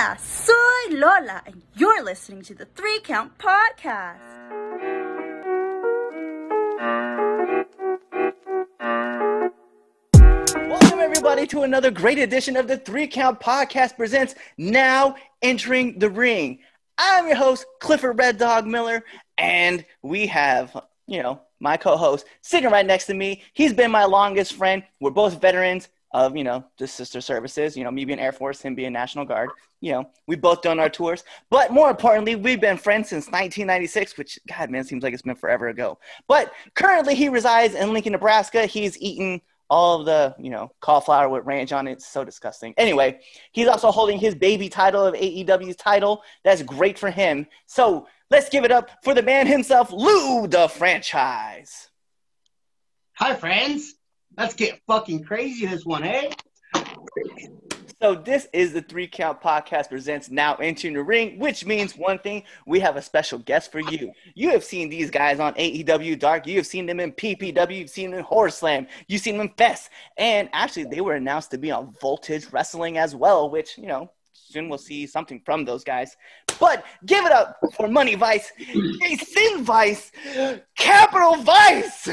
Hola, soy Lola, and you're listening to the 3 Count Podcast. Welcome, everybody, to another great edition of the 3 Count Podcast presents Now Entering the Ring. I'm your host, Clifford Red Dog Miller, and we have, my co-host sitting right next to me. He's been my longest friend. We're both veterans of, the sister services, me being Air Force, him being National Guard. We both done our tours. But more importantly, we've been friends since 1996, which, God, man, seems like it's been forever ago. But currently he resides in Lincoln, Nebraska. He's eaten all of the, cauliflower with ranch on it. It's so disgusting. Anyway, he's also holding his baby title of AEW's title. That's great for him. So let's give it up for the man himself, Lou the Franchise. Hi, friends. Let's get fucking crazy this one, eh? So this is the 3 Count Podcast presents Now Entering the Ring, which means one thing: we have a special guest for you. You have seen these guys on AEW Dark. You have seen them in PPW. You've seen them in Horror Slam. You've seen them in Fest. And actually, they were announced to be on Voltage Wrestling as well, which, soon we'll see something from those guys. But give it up for Money Vice, Jason Vice, Capital Vice.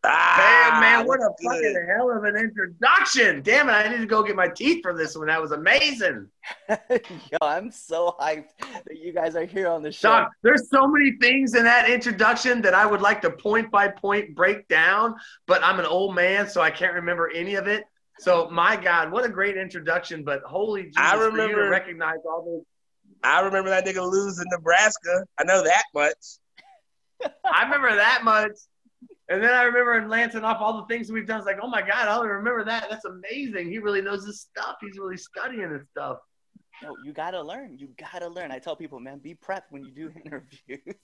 Damn, man, what a fucking hell of an introduction. Damn it, I need to go get my teeth for this one. That was amazing. Yo, I'm so hyped that you guys are here on the show. Doc, there's so many things in that introduction that I would like to point by point break down, but I'm an old man, so I can't remember any of it. So, my God, what a great introduction, but holy Jesus, I remember, for you to recognize all those. I remember that nigga losing Nebraska. I know that much. I remember that much. And then I remember lancing off all the things we've done. It's like, oh, my God, I only remember that. That's amazing. He really knows his stuff. He's really studying his stuff. No, you got to learn. You got to learn. I tell people, man, be prepped when you do interviews.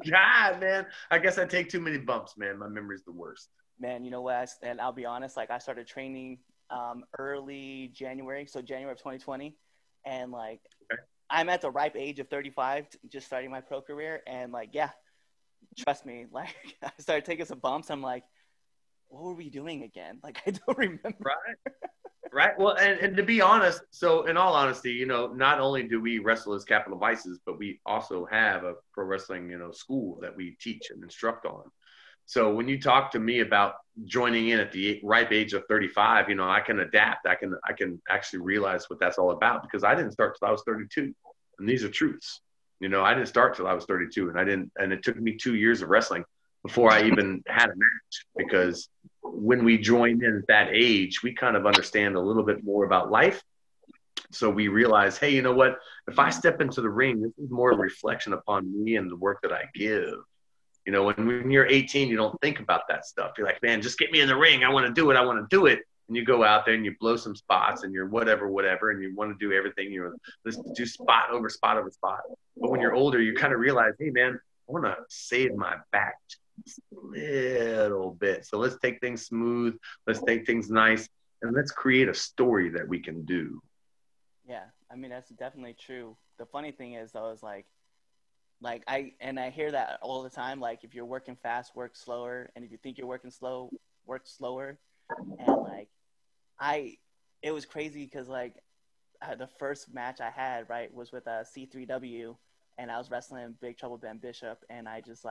God, man. I guess I take too many bumps, man. My memory's the worst. Man, you know what? And I'll be honest, I started training early January, so January of 2020. And, okay. I'm at the ripe age of 35, just starting my pro career. And, trust me, I started taking some bumps. I'm like, what were we doing again? I don't remember. Right. Well, and to be honest, so in all honesty, not only do we wrestle as Capital Vices, but we also have a pro wrestling, school that we teach and instruct on. So when you talk to me about joining in at the ripe age of 35, I can adapt. I can actually realize what that's all about, because I didn't start till I was 32, and these are truths. I didn't start till I was 32, and it took me 2 years of wrestling before I even had a match, because when we join in at that age, we kind of understand a little bit more about life. So we realize, hey, you know what? If I step into the ring, this is more a reflection upon me and the work that I give. When you're 18, you don't think about that stuff. You're like, man, just get me in the ring. I want to do it. I want to do it. And you go out there and you blow some spots and you're whatever, and you want to do everything. Let's do spot over spot over spot. But when you're older, you kind of realize, hey, man, I want to save my back just a little bit. So let's take things smooth. Let's take things nice. And let's create a story that we can do. Yeah, I mean, that's definitely true. The funny thing is, though, is I hear that all the time. If you're working fast, work slower. And if you think you're working slow, work slower. And it was crazy because the first match I had, right, was with C3W, and I was wrestling Big Trouble Ben Bishop, and I just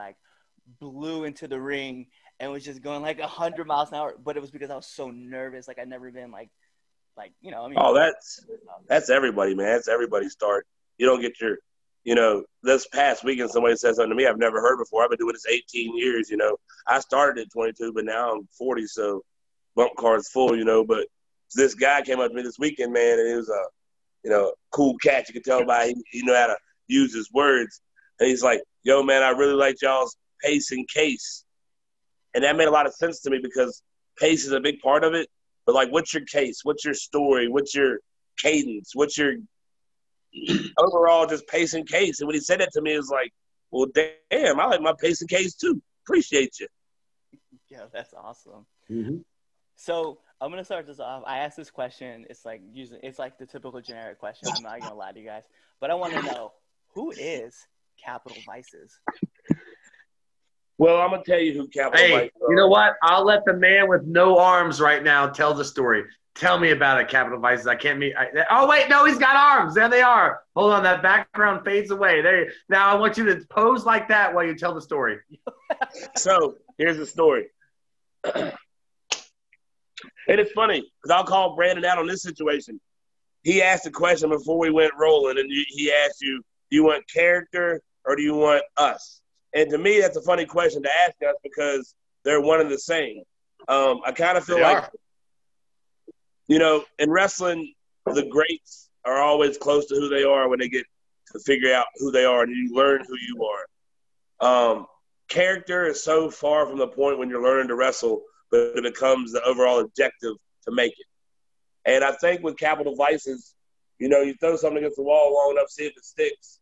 blew into the ring and was just going 100 miles an hour. But it was because I was so nervous. I'd never been Oh, that's everybody, man. That's everybody's start. You don't get your, this past weekend somebody said something to me I've never heard before. I've been doing this 18 years. I started at 22, but now I'm 40, so bump car's full, but this guy came up to me this weekend, man, and he was a, cool cat. You could tell by he knew how to use his words. And he's like, yo, man, I really like y'all's pace and case. And that made a lot of sense to me, because pace is a big part of it. But, what's your case? What's your story? What's your cadence? What's your overall just pace and case? And when he said that to me, it was like, well, damn, I like my pace and case too. Appreciate you. Yeah, that's awesome. Mm-hmm. So I'm going to start this off. I asked this question. It's the typical generic question. I'm not going to lie to you guys. But I want to know, who is Capital Vices? Well, I'm going to tell you who Capital Vices is. Hey, you know what? I'll let the man with no arms right now tell the story. Tell me about it, Capital Vices. I can't meet. Oh wait, no, he's got arms. There they are. Hold on, that background fades away. There. Now I want you to pose like that while you tell the story. So here's the story, and it's funny because I'll call Brandon out on this situation. He asked a question before we went rolling, and he asked you, "Do you want character or do you want us?" And to me, that's a funny question to ask us because they're one and the same. I kind of feel They like. are. You know, in wrestling, the greats are always close to who they are when they get to figure out who they are, and you learn who you are. Character is so far from the point when you're learning to wrestle, but it becomes the overall objective to make it. And I think with Capital Vices, you know, you throw something against the wall long enough, see if it sticks.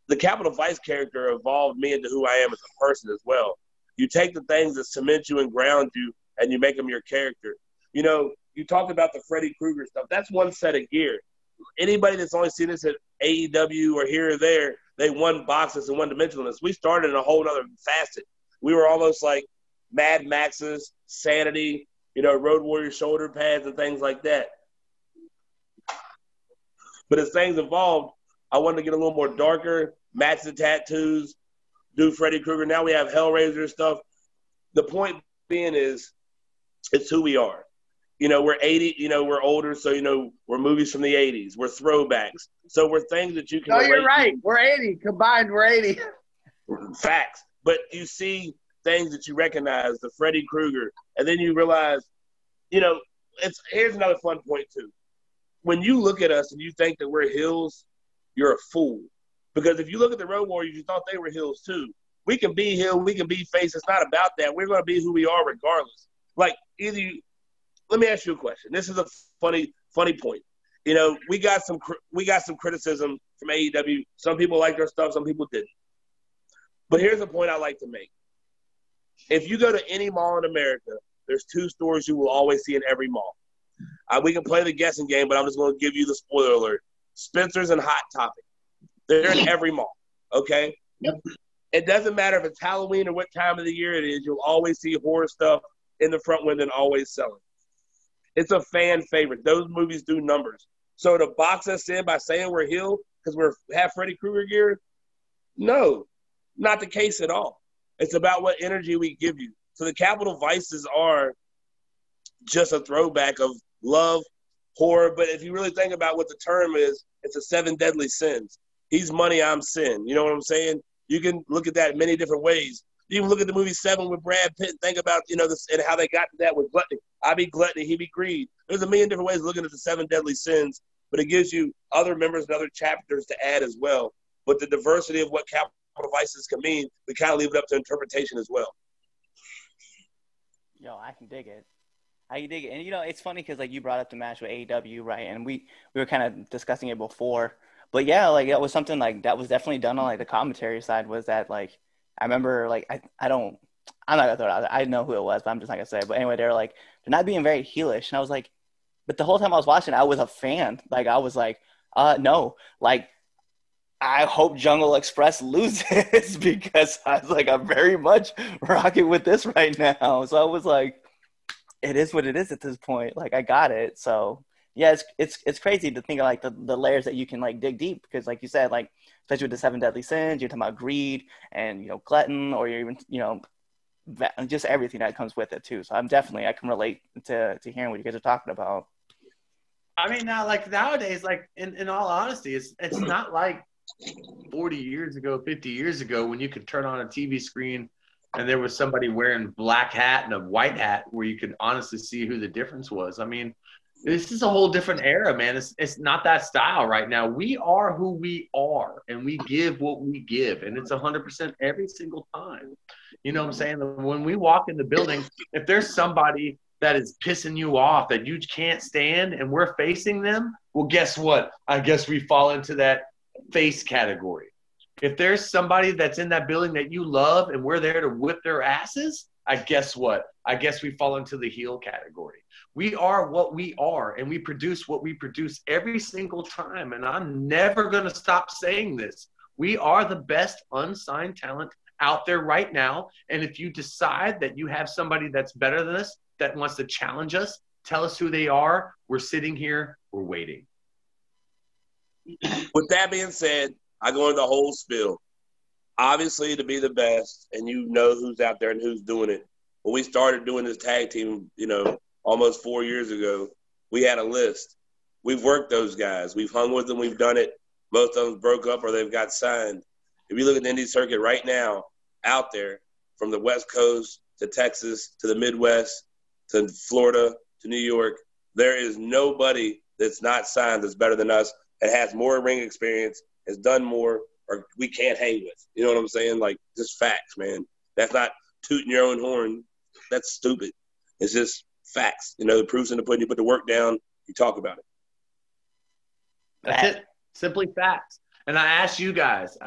The Capital Vice character evolved me into who I am as a person as well. You take the things that cement you and ground you, and you make them your character. You know, you talked about the Freddy Krueger stuff. That's one set of gear. Anybody that's only seen this at AEW or here or there, they one-box and one-dimensionalist. We started in a whole other facet. We were almost like Mad Max's, Sanity, you know, Road Warrior shoulder pads and things like that. But as things evolved, I wanted to get a little more darker, match the tattoos, do Freddy Krueger. Now we have Hellraiser stuff. The point being is it's who we are. You know, we're 80, you know, we're older, so, you know, we're movies from the 80s. We're throwbacks. So we're things that you can No, you're relate right. to. We're 80. Combined, we're 80. Facts. But you see things that you recognize, the Freddy Krueger, and then you realize, you know, here's another fun point, too. When you look at us and you think that we're heels, you're a fool. Because if you look at the Road Warriors, you thought they were heels, too. We can be heel, we can be face. It's not about that. We're going to be who we are regardless. Like, let me ask you a question. This is a funny point. You know, we got some criticism from AEW. Some people liked our stuff, some people didn't. But here's a point I like to make. If you go to any mall in America, there's two stores you will always see in every mall. We can play the guessing game, but I'm just going to give you the spoiler alert. Spencer's and Hot Topic. They're in every mall, okay? Yep. It doesn't matter if it's Halloween or what time of the year it is. You'll always see horror stuff in the front window and always selling. It's a fan favorite. Those movies do numbers. So to box us in by saying we're heel because we have Freddy Krueger gear, no, not the case at all. It's about what energy we give you. So the Capital Vices are just a throwback of love, horror. But if you really think about what the term is, it's the 7 deadly sins. He's money, I'm sin. You know what I'm saying? You can look at that in many different ways. You even look at the movie 7 with Brad Pitt and think about, you know, this and how they got to that with gluttony. I be gluttony, he be greed. There's a million different ways of looking at the 7 deadly sins, but it gives you other members and other chapters to add as well. But the diversity of what Capital Vices can mean, we kind of leave it up to interpretation as well. Yo, I can dig it. And, you know, it's funny because, like, you brought up the match with AEW, right? And we were kind of discussing it before. But, yeah, like, that was something, like, that was definitely done on, like, the commentary side was that, like, I remember, like, I'm not going to throw it out there. I know who it was, but I'm just not going to say it. But anyway, they're like, they're not being very heelish. And I was like, but the whole time I was watching, I was a fan. Like, I was like, no. Like, I hope Jungle Express loses because I was like, I'm very much rocking with this right now. So I was like, it is what it is at this point. Like, I got it. So, yeah, it's crazy to think of, like, the layers that you can, like, dig deep because, like you said, like, especially with the 7 deadly sins, you're talking about greed and, you know, glutton, or you're even, you know, just everything that comes with it too. So I can relate to hearing what you guys are talking about. I mean, now, like, nowadays, like, in all honesty, it's not like 40 years ago, 50 years ago when you could turn on a TV screen and there was somebody wearing black hat and a white hat where you could honestly see who the difference was. I mean, this is a whole different era, man. It's not that style right now. We are who we are, and we give what we give, and it's 100% every single time. You know what I'm saying? When we walk in the building, if there's somebody that is pissing you off that you can't stand and we're facing them, well, guess what? I guess we fall into that face category. If there's somebody that's in that building that you love and we're there to whip their asses, I guess what? I guess we fall into the heel category. We are what we are, and we produce what we produce every single time. And I'm never going to stop saying this. We are the best unsigned talent out there right now. And if you decide that you have somebody that's better than us, that wants to challenge us, Tell us who they are. We're sitting here. We're waiting. With that being said, I go into the whole spiel. Obviously, to be the best, and you know who's out there and who's doing it. When we started doing this tag team, almost 4 years ago, we had a list. We've worked those guys. We've hung with them. We've done it. Most of them broke up or they've got signed. If you look at the indie circuit right now, out there, from the West Coast to Texas to the Midwest to Florida to New York, there is nobody that's not signed that's better than us, that has more ring experience, has done more, or we can't hang with. You know what I'm saying? Like, just facts, man. That's not tooting your own horn. That's stupid. It's just facts. The proof's in the pudding. You put the work down, you talk about it. That's it. Simply facts. And I asked you guys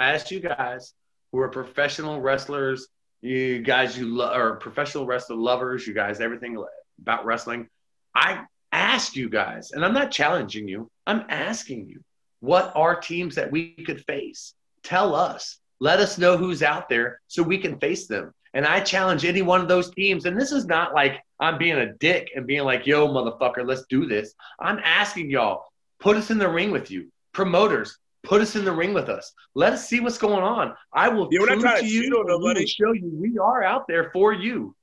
who are professional wrestlers, you guys are professional wrestler lovers, you guys, everything about wrestling. I asked you guys, and I'm not challenging you, I'm asking you, what are teams that we could face? Tell us. Let us know who's out there so we can face them. And I challenge any one of those teams. And this is not like I'm being a dick and being like, yo, motherfucker, let's do this. I'm asking y'all, put us in the ring with you. Promoters, put us in the ring with us. Let us see what's going on. I will prove to you, and show you we are out there for you.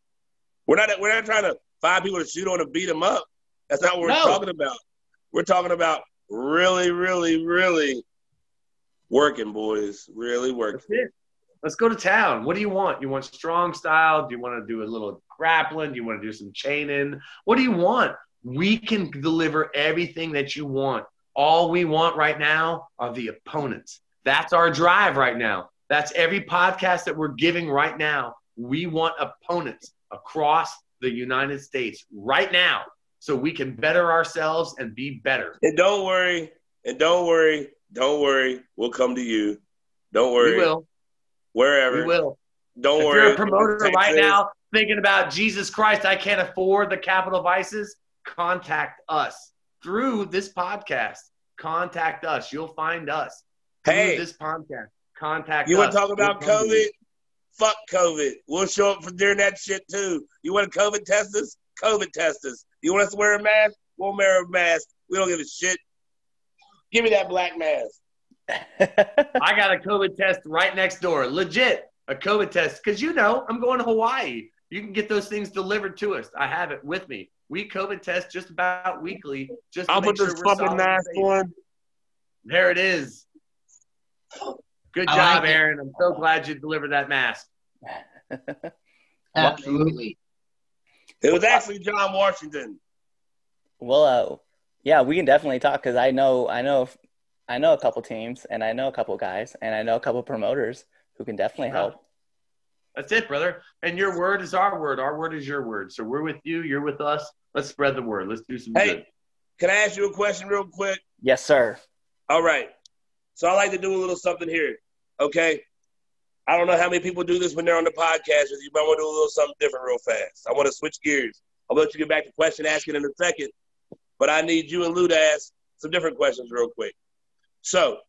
We're not trying to find people to shoot on and beat them up. That's not what we're talking about. We're talking about really, really, really working, boys. Really working. That's it. Let's go to town. What do you want? You want strong style? Do you want to do a little grappling? Do you want to do some chaining? What do you want? We can deliver everything that you want. All we want right now are the opponents. That's our drive right now. That's every podcast that we're giving right now. We want opponents across the United States right now so we can better ourselves and be better. And don't worry. We'll come to you. Don't worry. We will. Wherever. We will. Don't worry. If you're a promoter right now thinking about, Jesus Christ, I can't afford the Capital Vices, contact us through this podcast. Contact us. You'll find us through this podcast. Contact us. You want to talk about COVID? Fuck COVID. We'll show up for during that shit too. You want to COVID test us? COVID test us. You want us to wear a mask? We'll wear a mask. We don't give a shit. Give me that black mask. I got a COVID test right next door. Legit, a COVID test. Because I'm going to Hawaii. You can get those things delivered to us. I have it with me. We COVID test just about weekly. Just to I'll make put this fucking mask on. There it is. Good job, Aaron. I'm so glad you delivered that mask. Absolutely. It was actually John Washington. Well, yeah, we can definitely talk because I know a couple teams, and I know a couple guys, and I know a couple promoters who can definitely help. That's it, brother. And your word is our word. Our word is your word. So we're with you. You're with us. Let's spread the word. Let's do some good. Can I ask you a question real quick? Yes, sir. All right. So I like to do a little something here, okay? I don't know how many people do this when they're on the podcast with you, but I want to do a little something different real fast. I want to switch gears. I'll let you get back to question asking in a second, but I need you and Lou to ask some different questions real quick. So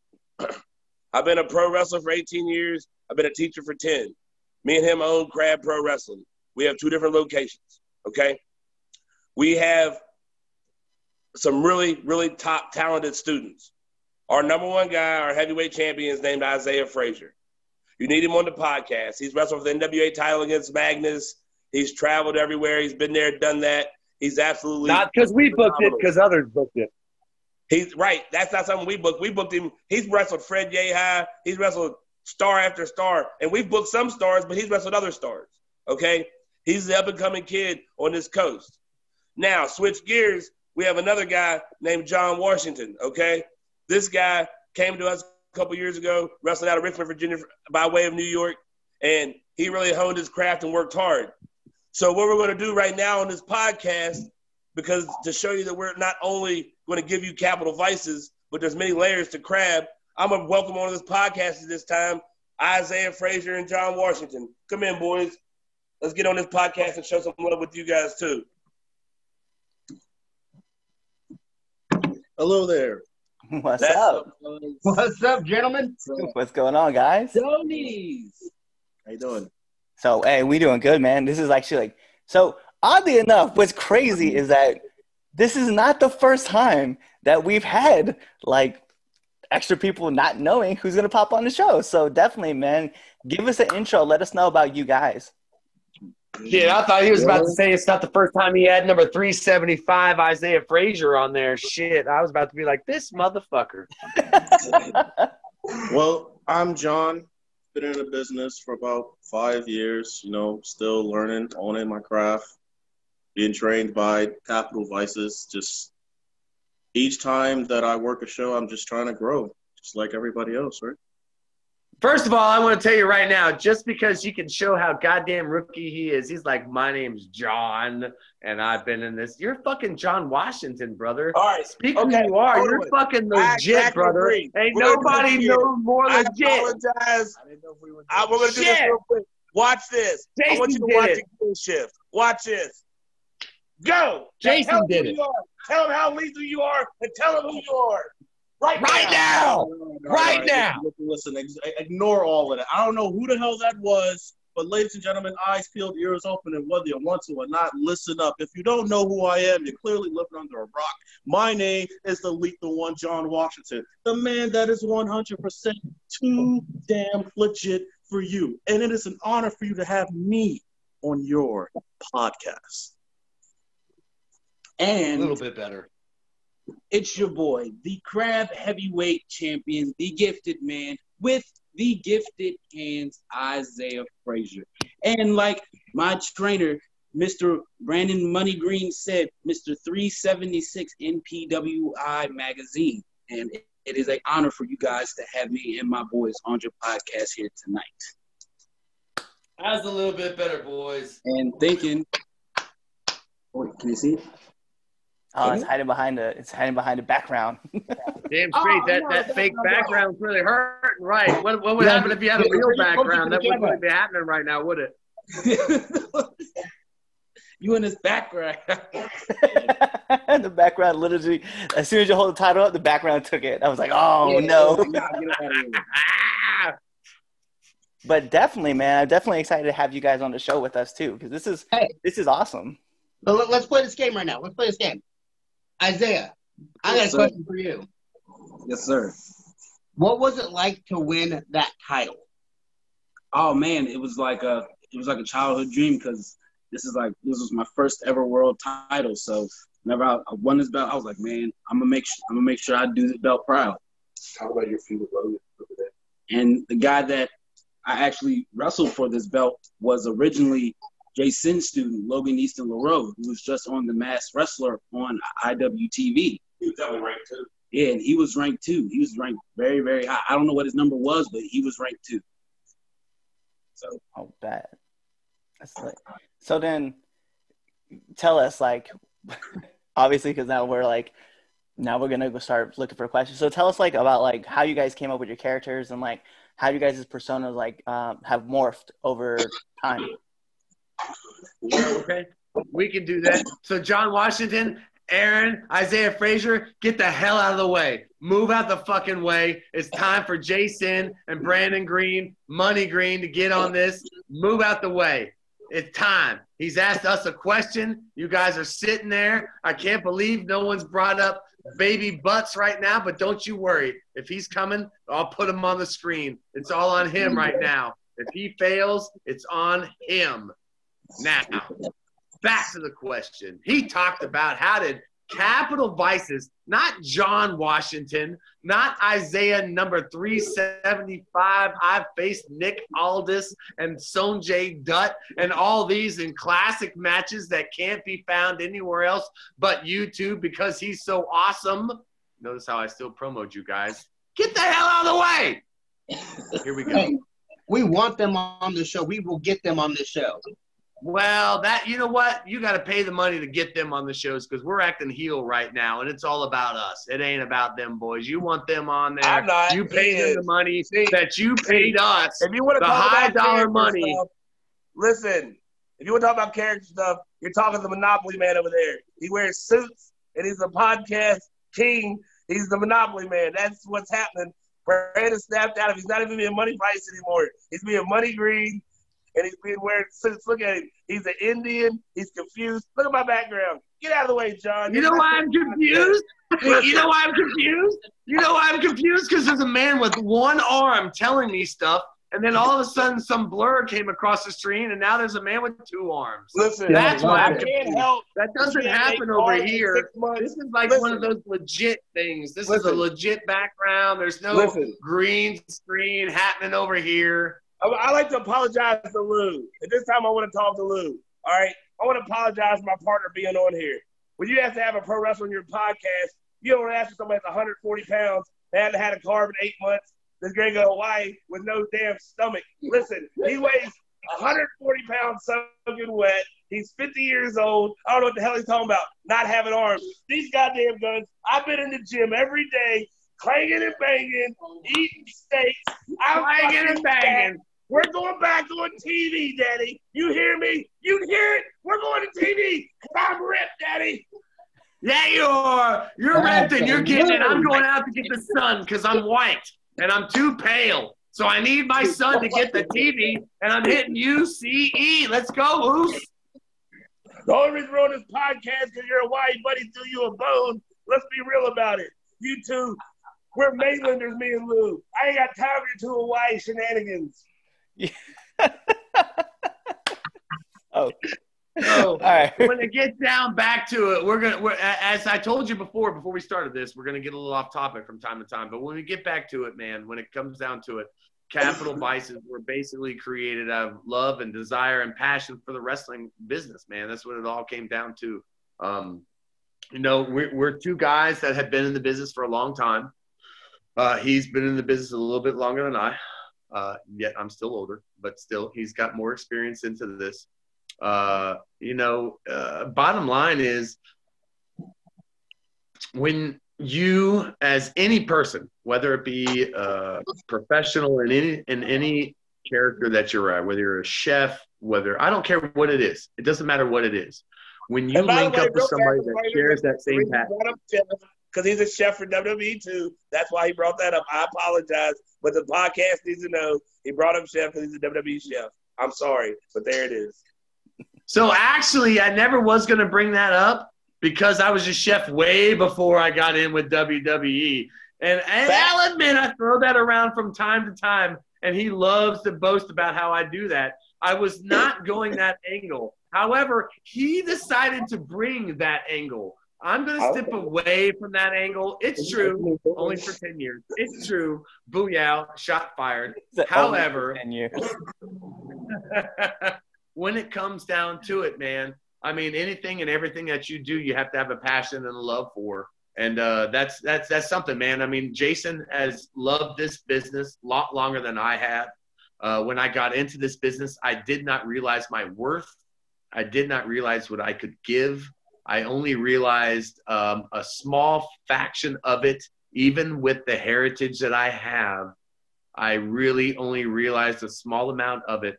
I've been a pro wrestler for 18 years. I've been a teacher for 10. Me and him own Crab Pro Wrestling. We have 2 different locations, okay? We have some really, really top talented students. Our number one guy, our heavyweight champion, is named Isaiah Frazier. You need him on the podcast. He's wrestled for the NWA title against Magnus. He's traveled everywhere. He's been there, done that. He's absolutely not because we booked it, because others booked it. He's right. That's not something we booked. We booked him. He's wrestled Fred Yehi. He's wrestled star after star. And we've booked some stars, but he's wrestled other stars. Okay? He's the up-and-coming kid on this coast. Now, switch gears. We have another guy named John Washington. Okay? This guy came to us a couple years ago, wrestling out of Richmond, Virginia, by way of New York. And he really honed his craft and worked hard. So what we're going to do right now on this podcast, because to show you that we're not only going to give you Capital Vices, but there's many layers to Crab, I'm going to welcome on this podcast at this time Isaiah Frazier and John Washington. Come in, boys. Let's get on this podcast and show some love with you guys, too. Hello there. What's up? What's up, gentlemen? What's going on, guys? Tony's. How you doing? So, hey, we doing good, man. This is actually so oddly enough, what's crazy is that this is not the first time that we've had like extra people not knowing who's going to pop on the show. So definitely, man, give us an intro. Let us know about you guys. Shit, I thought he was about to say it's not the first time he had number 375 Isaiah Frazier on there. Shit, I was about to be like, this motherfucker. Well, I'm John. Been in the business for about 5 years, still learning, owning my craft, being trained by Capital Vices. Just each time that I work a show, I'm just trying to grow, just like everybody else, right? First of all, I want to tell you right now, just because you can show how goddamn rookie he is, he's like, my name's John, and I've been in this. You're fucking John Washington, brother. All right. Speak who you are. You're fucking legit, brother. Ain't nobody no more legit. I apologize. We're going to do this real quick. Watch this. Jason I want you to watch a Gear Shift. Watch this. Go. Jason did it. Tell him how lethal you are, and tell him who you are. Right now. Right now. Listen, ignore all of that. I don't know who the hell that was, but ladies and gentlemen, eyes peeled, ears open, and whether you want to or not, listen up. If you don't know who I am, you're clearly living under a rock. My name is the lethal one, John Washington, the man that is 100% too damn legit for you. And it is an honor for you to have me on your podcast. And a little bit better. It's your boy, the Crab Heavyweight Champion, the gifted man with the gifted hands, Isaiah Frazier. And like my trainer, Mr. Brandon Money Green said, Mr. 376 NPWI Magazine. And it is an honor for you guys to have me and my boys on your podcast here tonight. That's a little bit better, boys. And thinking, wait, can you see it? Oh, it's hiding behind the background. Damn straight, that fake background's really hurting, right? What would happen if you had a real background? That wouldn't really be happening right now, would it? You in this background. The background literally, as soon as you hold the title up, the background took it. I was like, oh, no. But definitely, man, I'm definitely excited to have you guys on the show with us, too, because this is awesome. But let's play this game right now. Let's play this game. Isaiah, I got a question for you. Yes, sir. What was it like to win that title? Oh man, it was like a childhood dream because this was my first ever world title. So whenever I won this belt, I was like, man, I'm gonna make sure I do this belt proud. Talk about your feud with Logan. And the guy that I actually wrestled for this belt was originally Jason's student, Logan Easton LaRoe, who was just on The Masked Wrestler on IWTV. He was definitely ranked 2. Yeah, and he was ranked 2. He was ranked very, very high. I don't know what his number was, but he was ranked 2. So. Oh, bad. So then, tell us, like, obviously, because now we're gonna go start looking for questions. So tell us, like, about like how you guys came up with your characters and like how you guys' personas like have morphed over time. Okay, we can do that. So John Washington, Aaron, Isaiah Frazier, get the hell out of the way. Move out the fucking way. It's time for Jason and Brandon Green, Money Green to get on this. Move out the way. It's time. He's asked us a question. You guys are sitting there. I can't believe no one's brought up baby butts right now, but don't you worry. If he's coming, I'll put him on the screen. It's all on him right now. If he fails, it's on him. Now, back to the question. He talked about how did Capital Vices, not John Washington, not Isaiah number 375. I've faced Nick Aldis and Sonjay Dutt and all these in classic matches that can't be found anywhere else but YouTube because he's so awesome. Notice how I still promoted you guys. Get the hell out of the way. Here we go. Hey, we want them on the show. We will get them on the show. Well, you know what? You got to pay the money to get them on the shows because we're acting heel right now, and it's all about us. It ain't about them boys. You want them on there. I'm not. You pay them the money that you paid us, if you want to the talk high about dollar money. Stuff, listen, if you want to talk about character stuff, you're talking to the Monopoly man over there. He wears suits, and he's a podcast king. He's the Monopoly man. That's what's happening. Brandon snapped out of. He's not even being Money Price anymore. He's being Money Green. and he's being wearing suits. Look at him. He's an Indian. He's confused. Look at my background. Get out of the way, John. You know why I'm confused? You know why I'm confused? You know why I'm confused? Because there's a man with one arm telling me stuff, and then all of a sudden some blur came across the screen, and now there's a man with two arms. Listen, that's why I can't help. That doesn't happen over here. This is like one of those legit things. This is a legit background. There's no green screen happening over here. I like to apologize to Lou. At this time, I want to talk to Lou. All right? I want to apologize for my partner being on here. When you have to have a pro wrestler on your podcast, you don't ask for somebody that's 140 pounds, they hadn't had a carb in 8 months, that's going to go to Hawaii with no damn stomach. Listen, he weighs 140 pounds soaking wet. He's 50 years old. I don't know what the hell he's talking about, not having arms. These goddamn guns, I've been in the gym every day, clanging and banging, eating steaks. I'm clanging and banging. We're going back on TV, Daddy. You hear me? You hear it? We're going to TV. I'm ripped, Daddy. Yeah, you are. You're ripped and you're getting it. I'm going out to get the sun because I'm white and I'm too pale. So I need my son to get the TV, and I'm hitting UCE. Let's go, Moose. The only reason we're on this podcast because you're a white buddy threw you a bone. Let's be real about it. You two, we're mainlanders, me and Lou. I ain't got time for your two Hawaii shenanigans. Yeah. Oh. So, all right. When it gets down back to it, we're as I told you before we started this, we're gonna get a little off topic from time to time. But when we get back to it, man, when it comes down to it, Capital Vices were basically created out of love and desire and passion for the wrestling business, man. That's what it all came down to. You know, we're two guys that have been in the business for a long time. He's been in the business a little bit longer than I. Yet I'm still older, but still he's got more experience into this. You know, bottom line is when you, as any person, whether it be professional in any character that you're at, whether you're a chef, I don't care what it is. It doesn't matter what it is. When you link up with somebody that shares that same passion. Because he's a chef for WWE too. That's why he brought that up. I apologize, but the podcast needs to know he brought up chef because he's a WWE chef. I'm sorry, but there it is. So actually, I never was going to bring that up because I was a chef way before I got in with WWE. And I'll admit, I throw that around from time to time, and he loves to boast about how I do that. I was not going that angle. However, he decided to bring that angle. I'm going to step away from that angle. It's true. Only for 10 years. It's true. Booyah. Shot fired. However, 10 years. when it comes down to it, man, I mean, anything and everything that you do, you have to have a passion and a love for. And that's something, man. I mean, Jason has loved this business a lot longer than I have. When I got into this business, I did not realize my worth. I did not realize what I could give. I only realized a small fraction of it, even with the heritage that I have. I really only realized a small amount of it.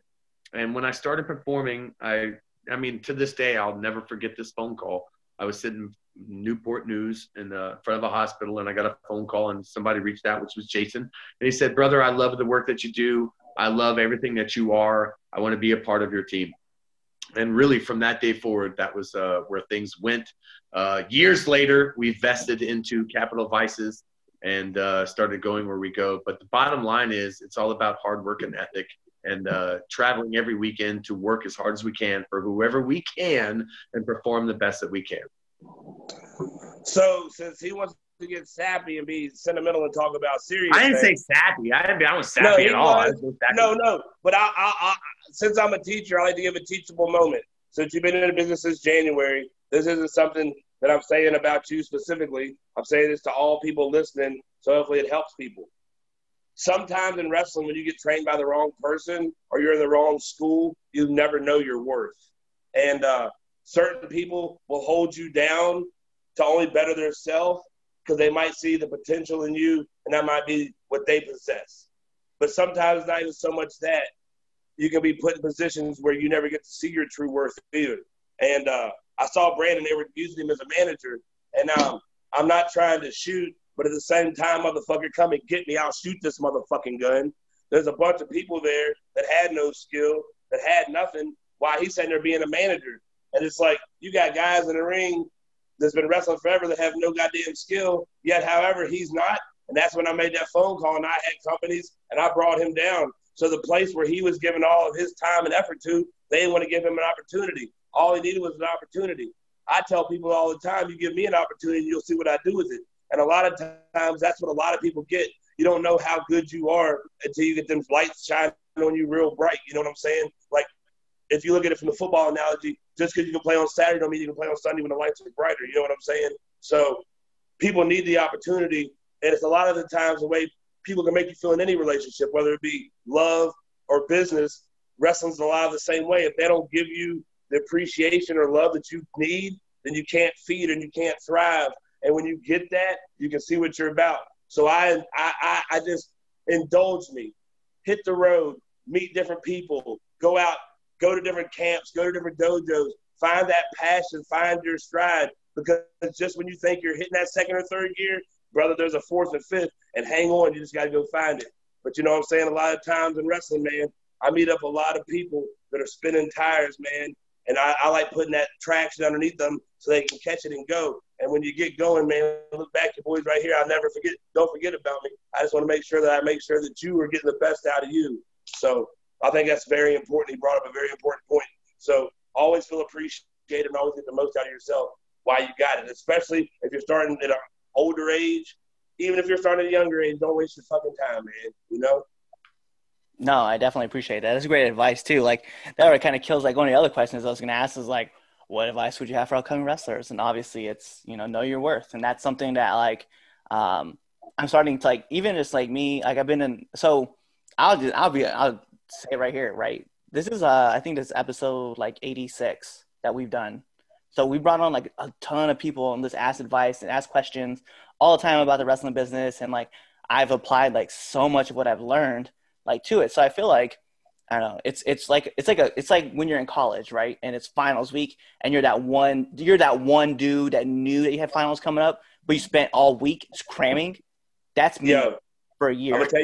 And when I started performing, I mean, to this day, I'll never forget this phone call. I was sitting in Newport News in front of a hospital, and I got a phone call, and somebody reached out, which was Jason. And he said, "Brother, I love the work that you do. I love everything that you are. I want to be a part of your team." And really, from that day forward, that was where things went. Years later, we vested into Capital Vices and started going where we go. But the bottom line is it's all about hard work and ethic and traveling every weekend to work as hard as we can for whoever we can and perform the best that we can. So since he wants to get sappy and be sentimental and talk about serious I didn't say sappy. I was sappy at all. No. But I since I'm a teacher, I like to give a teachable moment. Since you've been in the business since January, this isn't something that I'm saying about you specifically. I'm saying this to all people listening, so hopefully it helps people. Sometimes in wrestling, when you get trained by the wrong person or you're in the wrong school, you never know your worth. And certain people will hold you down to only better themselves because they might see the potential in you, and that might be what they possess. But sometimes it's not even so much that. You can be put in positions where you never get to see your true worth either. And I saw Brandon, they were using him as a manager. And I'm not trying to shoot, but at the same time, motherfucker, come and get me. I'll shoot this motherfucking gun. There's a bunch of people there that had no skill, that had nothing while he's sitting there being a manager. And it's like you got guys in the ring that's been wrestling forever that have no goddamn skill, yet, however, he's not. And that's when I made that phone call, and I had companies, and I brought him down. So the place where he was giving all of his time and effort to, they didn't want to give him an opportunity. All he needed was an opportunity. I tell people all the time, you give me an opportunity, you'll see what I do with it. And a lot of times, that's what a lot of people get. You don't know how good you are until you get them lights shining on you real bright. You know what I'm saying? Like, if you look at it from the football analogy, just because you can play on Saturday don't mean you can play on Sunday when the lights are brighter. You know what I'm saying? So people need the opportunity, and it's a lot of the times the way people can make you feel in any relationship, whether it be love or business. Wrestling's a lot of the same way. If they don't give you the appreciation or love that you need, then you can't feed and you can't thrive. And when you get that, you can see what you're about. So I just indulge me, hit the road, meet different people, go out, go to different camps, go to different dojos, find that passion, find your stride. Because just when you think you're hitting that second or third gear, brother, there's a fourth and fifth, and hang on, you just got to go find it. But you know what I'm saying? A lot of times in wrestling, man, I meet up a lot of people that are spinning tires, man, and I like putting that traction underneath them so they can catch it and go. And when you get going, man, look back, your boys right here. I'll never forget. Don't forget about me. I just want to make sure that you are getting the best out of you. So I think that's very important. He brought up a very important point. So always feel appreciated and always get the most out of yourself while you got it, especially if you're starting at an older age. Even if you're starting at a younger age, don't waste your fucking time, man, you know? No, I definitely appreciate that. That's great advice, too. Like, that already kind of kills, like, one of the other questions I was going to ask is, like, what advice would you have for upcoming wrestlers? And obviously it's, know your worth. And that's something that, like, I'm starting to, like, even just, like, me, like, I've been in – so I'll say it right here, right? This is, I think this is episode, like, 86 that we've done. So we brought on, like, a ton of people and just ask advice and ask questions all the time about the wrestling business. And, like, I've applied, like, so much of what I've learned, like, to it. So I feel like, I don't know, it's like when you're in college, right? And it's finals week and you're that one dude that knew that you had finals coming up, but you spent all week cramming. That's me for a year. I'm going to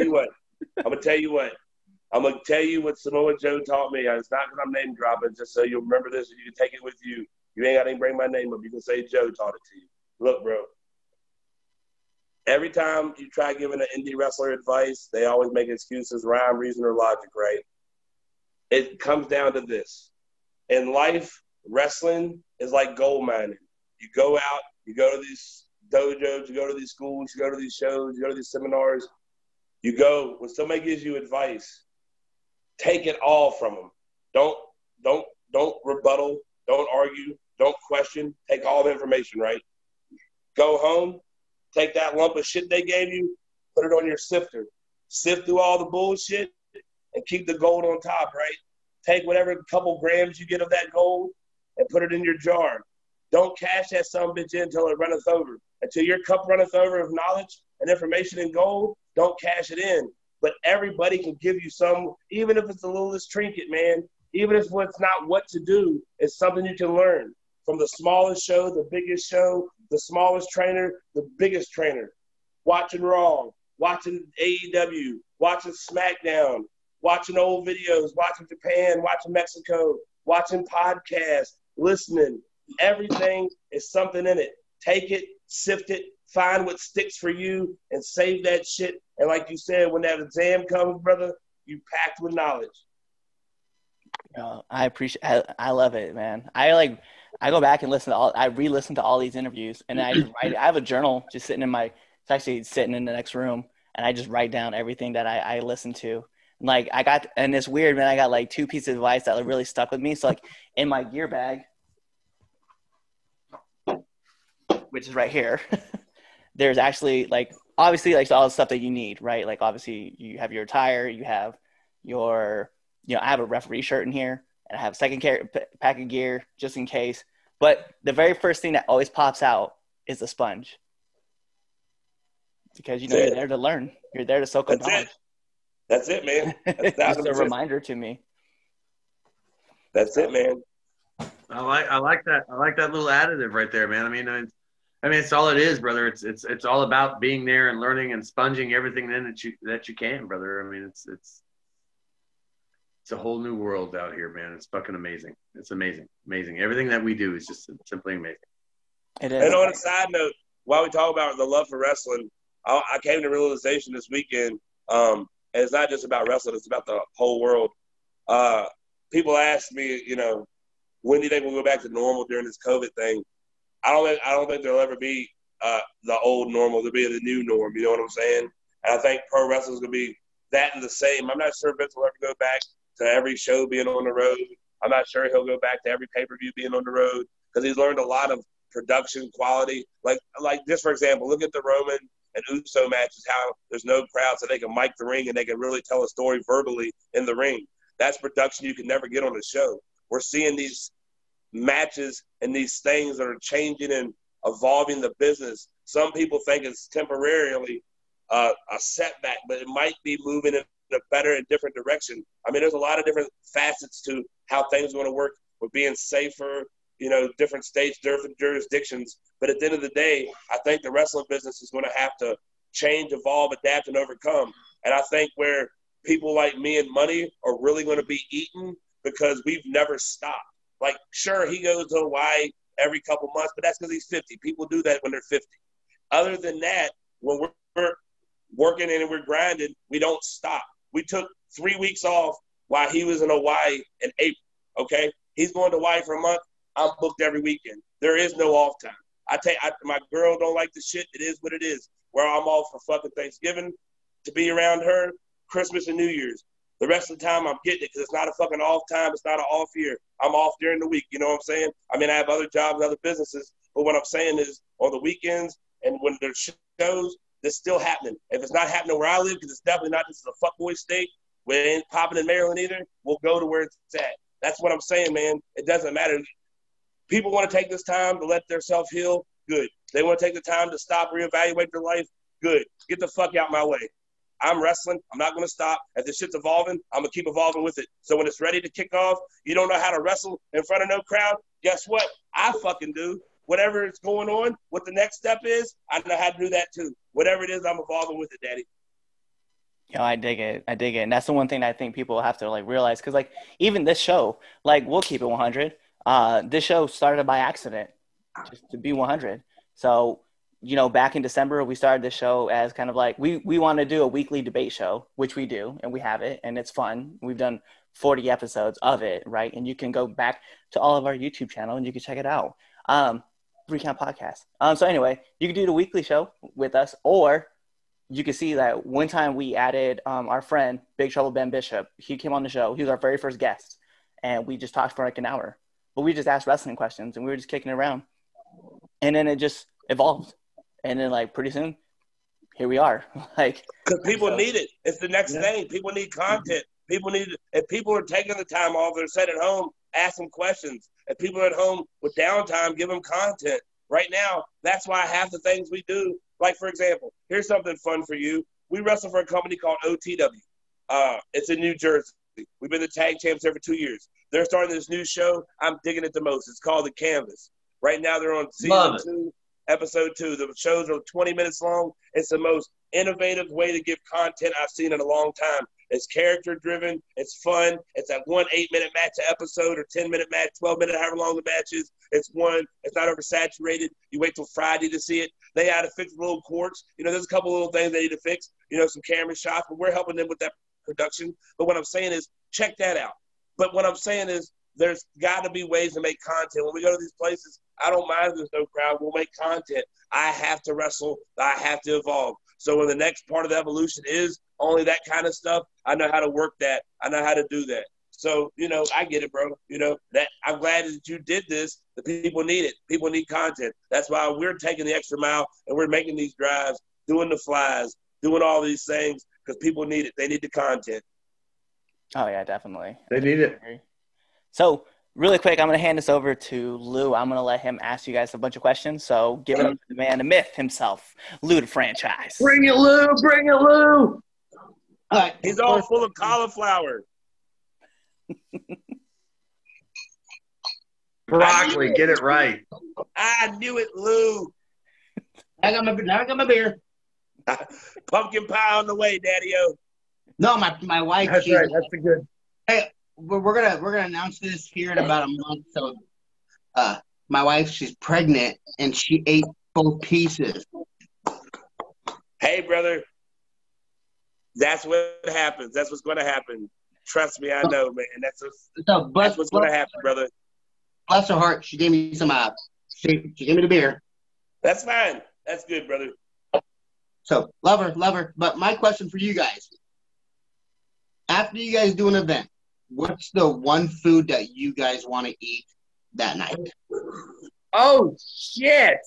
tell you what Samoa Joe taught me. It's not because I'm name dropping, just so you'll remember this and you can take it with you. You ain't got to bring my name up. You can say Joe taught it to you. Look, bro, every time you try giving an indie wrestler advice, they always make excuses, rhyme, reason, or logic, right? It comes down to this. In life, wrestling is like gold mining. You go out, you go to these dojos, you go to these schools, you go to these shows, you go to these seminars. You go, when somebody gives you advice, take it all from them. Don't rebuttal, don't argue, don't question. Take all the information, right? Go home, take that lump of shit they gave you, put it on your sifter. Sift through all the bullshit and keep the gold on top, right? Take whatever couple grams you get of that gold and put it in your jar. Don't cash that sumbitch in until it runneth over. Until your cup runneth over of knowledge and information and gold, don't cash it in. But everybody can give you some, even if it's the littlest trinket, man. Even if it's not what to do, it's something you can learn. From the smallest show, the biggest show, the smallest trainer, the biggest trainer. Watching Raw, watching AEW, watching SmackDown, watching old videos, watching Japan, watching Mexico, watching podcasts, listening. Everything is something in it. Take it, sift it, find what sticks for you, and save that shit. And like you said, when that exam comes, brother, you packed with knowledge. I appreciate. I love it, man. I go back and I re-listen to all these interviews, and I have a journal just sitting it's actually sitting in the next room, and I just write down everything that I listen to. And it's weird, man. I got like 2 pieces of advice that really stuck with me. So like in my gear bag, which is right here, there's actually like obviously like all the stuff that you need, right? Like obviously you have your attire, you have your, I have a referee shirt in here, and I have a second pack of gear just in case. But the very first thing that always pops out is the sponge, because you're there to learn. You're there to soak up knowledge. That's it, man. That's just a reminder to me. That's it, man. I like that. I like that little additive right there, man. I mean, it's all it is, brother. It's all about being there and learning and sponging everything in that you can, brother. I mean, it's it's a whole new world out here, man. It's fucking amazing. It's amazing. Everything that we do is just simply amazing. It is. And on a side note, while we talk about the love for wrestling, I came to realization this weekend, and it's not just about wrestling, it's about the whole world. People ask me, when do you think we'll go back to normal during this COVID thing? I don't think there'll ever be the old normal. There'll be the new norm. You know what I'm saying? And I think pro wrestling is going to be that and the same. I'm not sure Vince will ever go back to every show being on the road. I'm not sure he'll go back to every pay-per-view being on the road because he's learned a lot of production quality. Like just for example, look at the Roman and Uso matches, how there's no crowd so they can mic the ring and they can really tell a story verbally in the ring. That's production you can never get on a show. We're seeing these matches and these things that are changing and evolving the business. Some people think it's temporarily a setback, but it might be moving in a better and different direction. I mean, there's a lot of different facets to how things are going to work with being safer, different states, different jurisdictions. But at the end of the day, I think the wrestling business is going to have to change, evolve, adapt, and overcome. And I think where people like me and Money are really going to be eaten because we've never stopped. Like, sure, he goes to Hawaii every couple months, but that's because he's 50. People do that when they're 50. Other than that, when we're working and we're grinding, we don't stop. We took 3 weeks off while he was in Hawaii in April, okay? He's going to Hawaii for a month. I'm booked every weekend. There is no off time. My girl don't like the shit. It is what it is. Where I'm off for fucking Thanksgiving to be around her, Christmas and New Year's. The rest of the time I'm getting it because it's not a fucking off time. It's not an off year. I'm off during the week. You know what I'm saying? I mean, I have other jobs, other businesses, but what I'm saying is on the weekends and when there's shows, it's still happening. If it's not happening where I live, because it's definitely not just a fuckboy state, where it ain't popping in Maryland either, we'll go to where it's at. That's what I'm saying, man. It doesn't matter. People want to take this time to let themselves heal, good. They want to take the time to stop, reevaluate their life, good. Get the fuck out my way. I'm wrestling. I'm not going to stop. If this shit's evolving, I'm going to keep evolving with it. So when it's ready to kick off, you don't know how to wrestle in front of no crowd, guess what? I fucking do. Whatever is going on, what the next step is, I know how to do that too. Whatever it is, I'm evolving with it, Daddy. I dig it. And that's the one thing I think people have to realize. Because even this show, we'll keep it 100. This show started by accident, just to be 100. So, back in December, we started this show as kind of we want to do a weekly debate show, which we do, and we have it, and it's fun. We've done 40 episodes of it, right? And you can go back to all of our YouTube channel and you can check it out. 3 Count Podcast. So anyway, you can do the weekly show with us, or you can see that one time we added our friend, Big Trouble Ben Bishop. He came on the show. He was our very first guest, and we just talked for an hour. But we just asked wrestling questions, and we were just kicking it around. And then it just evolved. And then, pretty soon, here we are. Because people need it. It's the next thing. People need content. If people are taking the time off, they're sitting at home, ask them questions. If people are at home with downtime, give them content. Right now, that's why half the things we do, for example, here's something fun for you. We wrestle for a company called OTW. It's in New Jersey. We've been the tag champs there for 2 years. They're starting this new show. I'm digging it the most. It's called The Canvas. Right now, they're on season 2. Episode 2. The shows are 20 minutes long. It's the most innovative way to give content I've seen in a long time. It's character driven. It's fun. It's a 1 8-minute match episode or 10-minute match, 12-minute, however long the match is. It's not oversaturated. You wait till Friday to see it. They had to fix little quirks. There's a couple little things they need to fix. Some camera shots, but we're helping them with that production. But what I'm saying is, check that out. But what I'm saying is, there's got to be ways to make content. When we go to these places, I don't mind if there's no crowd. We'll make content. I have to wrestle. I have to evolve. So when the next part of the evolution is only that kind of stuff, I know how to work that. I know how to do that. So, I get it, bro. That I'm glad that you did this. The people need it. People need content. That's why we're taking the extra mile and we're making these drives, doing the flies, doing all these things because people need it. They need the content. Oh, yeah, definitely. They need it. So, really quick, I'm going to hand this over to Lou. I'm going to let him ask you guys a bunch of questions. So, give it up to the man, the myth himself, Lou the Franchise. Bring it, Lou. Bring it, Lou. All right. He's all full of cauliflower. Broccoli, get it right. I knew it, Lou. I got my beer. Pumpkin pie on the way, Daddy-o. No, my wife. That's right. That's a good. Hey, we're gonna announce this here in about a month. So, my wife, she's pregnant and she ate both pieces. Hey, brother, that's what happens. That's what's going to happen. Trust me, I know, man. That's what's going to happen, brother. Bless her heart. She gave me some. She gave me the beer. That's fine. That's good, brother. So love her. But my question for you guys: after you guys do an event, what's the one food that you guys want to eat that night? Oh shit!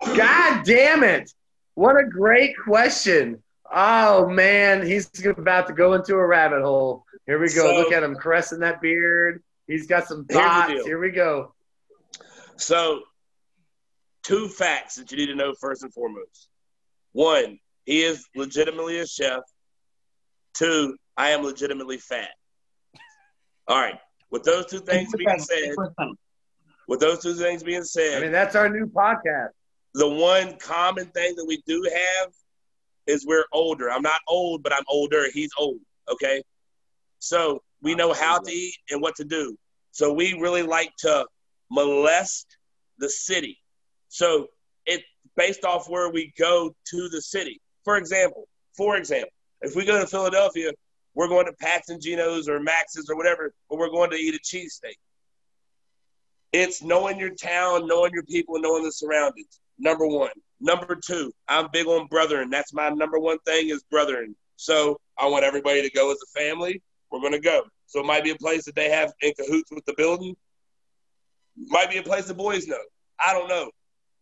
God damn it! What a great question. Oh man, he's about to go into a rabbit hole. Here we go. Look at him caressing that beard. He's got some thoughts. Here we go. So, 2 facts that you need to know first and foremost. 1, he is legitimately a chef. 2, I am legitimately fat. All right. With those two things being said, I mean, that's our new podcast. The one common thing that we do have is we're older. I'm not old, but I'm older. He's old, okay? So we know how to eat and what to do. So we really like to molest the city. So it's based off where we go to the city. For example, if we go to Philadelphia, we're going to Pat's and Geno's or Max's or whatever, but we're going to eat a cheesesteak. It's knowing your town, knowing your people, knowing the surroundings. Number 1. Number 2, I'm big on brothering. That's my number 1 thing is brothering. So I want everybody to go as a family. We're going to go. So it might be a place that they have in cahoots with the building. Might be a place the boys know. I don't know.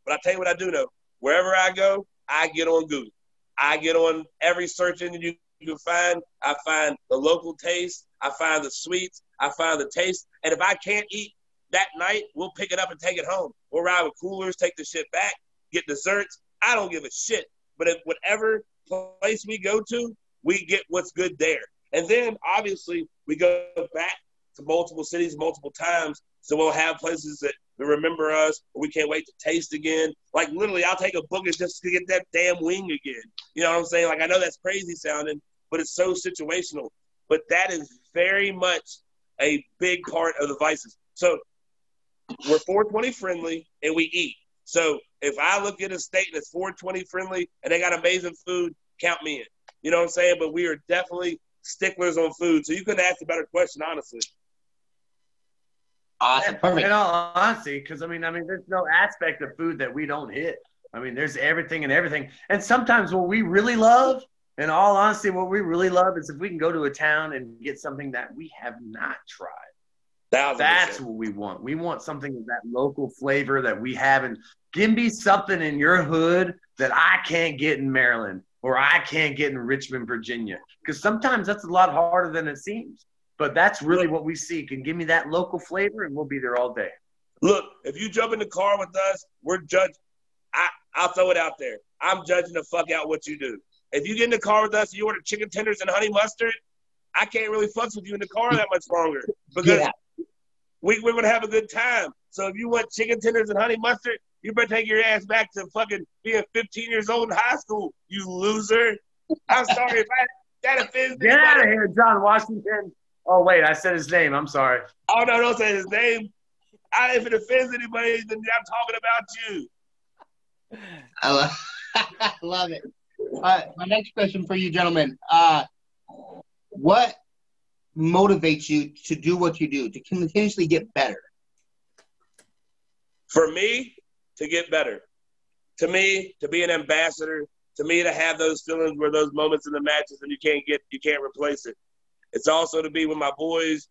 But I'll tell you what I do know. Wherever I go, I get on Google. I get on every search engine you can find. I find the local taste. I find the sweets. I find the taste. And if I can't eat that night, we'll pick it up and take it home. We'll ride with coolers, take the shit back, get desserts. I don't give a shit. But at whatever place we go to, we get what's good there. And then, obviously, we go back to multiple cities multiple times. So we'll have places that remember us, or we can't wait to taste again. Like, literally, I'll take a booking just to get that damn wing again. You know what I'm saying? Like, I know that's crazy sounding, but it's so situational. But that is very much a big part of the Vices. So we're 420 friendly, and we eat. So if I look at a state that's 420 friendly and they got amazing food, count me in. You know what I'm saying? But we are definitely sticklers on food. So you couldn't ask a better question, honestly. Awesome. Perfect. In all honesty, because I mean, there's no aspect of food that we don't hit. I mean, there's everything and everything. And sometimes what we really love, in all honesty, what we really love is if we can go to a town and get something that we have not tried. That's what we want. We want something with that local flavor that we haven't. Give me something in your hood that I can't get in Maryland or I can't get in Richmond, Virginia. Because sometimes that's a lot harder than it seems. But that's really what we seek. And give me that local flavor, and we'll be there all day. Look, if you jump in the car with us, we're judged. I'll throw it out there. I'm judging the fuck out what you do. If you get in the car with us and you order chicken tenders and honey mustard, I can't really fuck with you in the car that much longer because we're going to have a good time. So if you want chicken tenders and honey mustard, you better take your ass back to fucking being 15 years old in high school, you loser. I'm sorry if that offends Get out of here, John Washington. Oh, wait, I said his name. I'm sorry. Oh, no, don't say his name. If it offends anybody, then I'm talking about you. I love it. My next question for you, gentlemen. What motivates you to do what you do, to continuously get better? For me, to get better. To me, to be an ambassador. To me, to have those feelings where those moments in the matches and you can't replace it. It's also to be with my boys,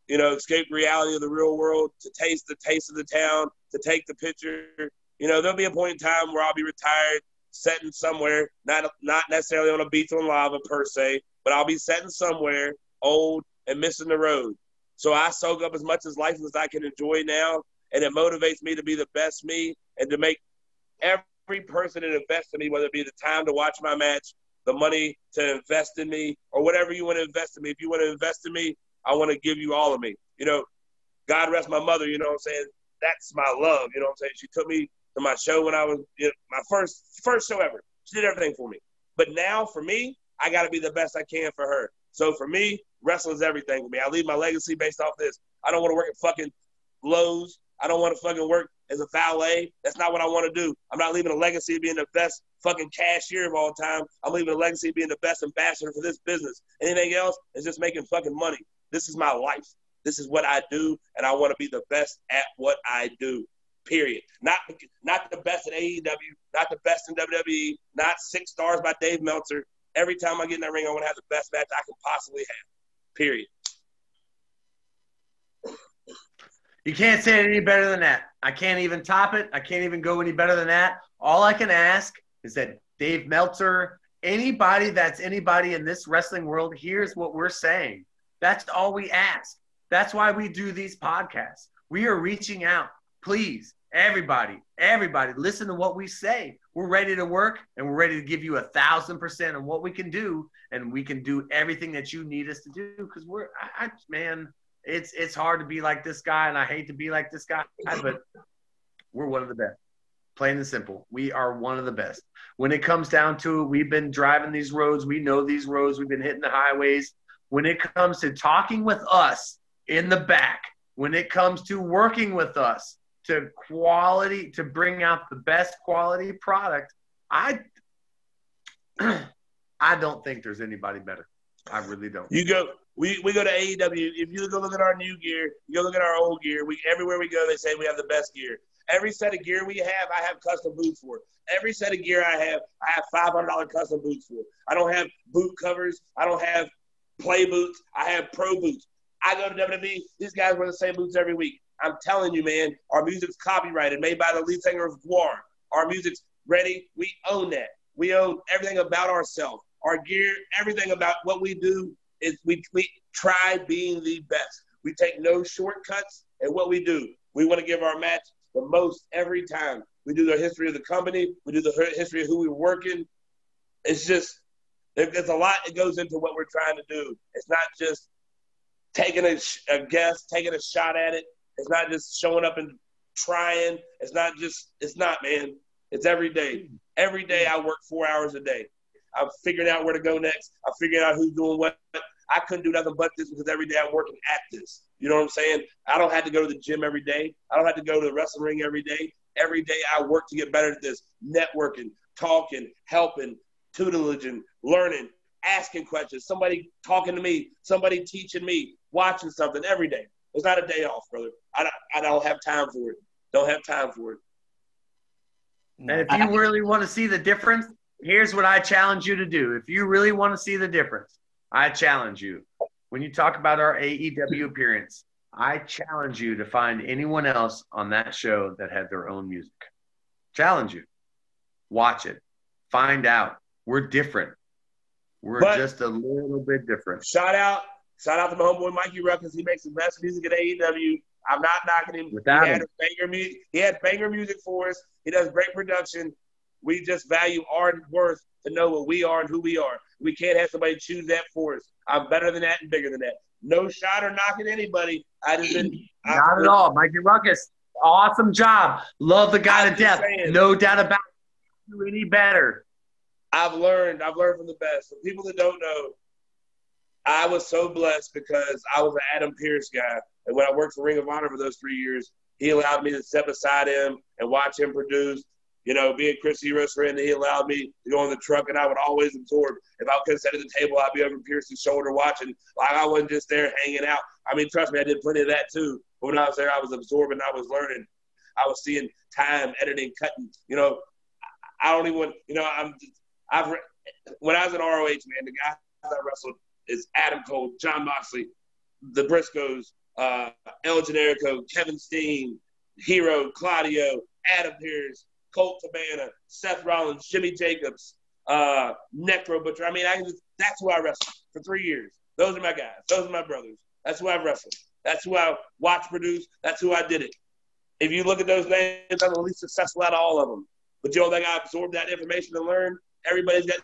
escape reality of the real world, to taste the taste of the town, to take the picture. There'll be a point in time where I'll be retired, sitting somewhere, not necessarily on a beach on lava per se, but I'll be sitting somewhere old and missing the road. So I soak up as much as life as I can enjoy now, and it motivates me to be the best me and to make every person that invests in me, whether it be the time to watch my match, the money to invest in me, or whatever you want to invest in me. If you want to invest in me, I want to give you all of me. God rest my mother, you know what I'm saying? That's my love, you know what I'm saying? She took me to my show when I was my first show ever. She did everything for me. But now, for me, I got to be the best I can for her. So for me, wrestling is everything to me. I leave my legacy based off this. I don't want to work at fucking Lowe's. I don't want to fucking work as a valet. That's not what I want to do. I'm not leaving a legacy of being the best fucking cashier of all time. I'm leaving a legacy of being the best ambassador for this business. Anything else is just making fucking money. This is my life. This is what I do, and I want to be the best at what I do, period. Not the best at AEW, not the best in WWE, not 6 stars by Dave Meltzer. Every time I get in that ring, I want to have the best match I can possibly have, period. You can't say it any better than that. I can't even top it. I can't even go any better than that. All I can ask is that Dave Meltzer, anybody that's anybody in this wrestling world, here's what we're saying. That's all we ask. That's why we do these podcasts. We are reaching out. Please, everybody, listen to what we say. We're ready to work, and we're ready to give you 1,000% on what we can do, and we can do everything that you need us to do, because man, it's hard to be like this guy, and I hate to be like this guy, but we're one of the best. Plain and simple. We are one of the best. When it comes down to it, we've been driving these roads. We know these roads. We've been hitting the highways. When it comes to talking with us in the back, when it comes to working with us to quality, to bring out the best quality product, I don't think there's anybody better. I really don't. We go to AEW. If you go look at our new gear, you go look at our old gear. Everywhere we go, they say we have the best gear. Every set of gear we have, I have custom boots for. Every set of gear I have $500 custom boots for. I don't have boot covers. I don't have play boots. I have pro boots. I go to WWE. These guys wear the same boots every week. I'm telling you, man, our music's copyrighted, made by the lead singer of Guar. Our music's ready. We own that. We own everything about ourselves. Our gear, everything about what we do is we try being the best. We take no shortcuts in what we do. We want to give our match the most every time. We do the history of the company. We do the history of who we're working. It's just, there's a lot that goes into what we're trying to do. It's not just taking a guess, taking a shot at it. It's not just showing up and trying. It's not, man. It's every day. Every day I work 4 hours a day. I'm figuring out where to go next. I'm figuring out who's doing what. I couldn't do nothing but this because every day I'm working at this. You know what I'm saying? I don't have to go to the gym every day. I don't have to go to the wrestling ring every day. Every day I work to get better at this. Networking, talking, helping, tutelaging, learning, asking questions, somebody talking to me, somebody teaching me, watching something every day. It's not a day off, brother. I don't have time for it. Don't have time for it. And if you really want to see the difference, here's what I challenge you to do. If you really want to see the difference, I challenge you. When you talk about our AEW appearance, I challenge you to find anyone else on that show that had their own music. Challenge you. Watch it. Find out. We're different. We're just a little bit different. Shout out to my homeboy Mikey Ruckus. He makes the best music at AEW. I'm not knocking him. He had banger music for us. He does great production. We just value our worth to know what we are and who we are. We can't have somebody choose that for us. I'm better than that and bigger than that. No shot or knocking anybody. Not at all. Mikey Ruckus, awesome job. Love the guy to death. No doubt about it. Do any better. I've learned from the best. For people that don't know, I was so blessed because I was an Adam Pearce guy. And when I worked for Ring of Honor for those 3 years, he allowed me to step beside him and watch him produce. You know, being Chris Hero's friend, he allowed me to go in the truck, and I would always absorb. If I could sit at the table, I'd be over Pearce's shoulder watching. Like, I wasn't just there hanging out. I mean, trust me, I did plenty of that too. But when I was there, I was absorbing, I was learning. I was seeing time, editing, cutting. You know, I don't even, you know, when I was in ROH, man, the guys I wrestled is Adam Cole, Jon Moxley, the Briscoes, El Generico, Kevin Steen, Hero, Claudio, Adam Pearce, Colt Cabana, Seth Rollins, Jimmy Jacobs, Necro Butcher. I mean, that's who I wrestled for 3 years. Those are my guys. Those are my brothers. That's who I wrestled. That's who I watched produce. That's who I did it. If you look at those names, I'm the least successful out of all of them. But you don't think I absorbed that information and learned?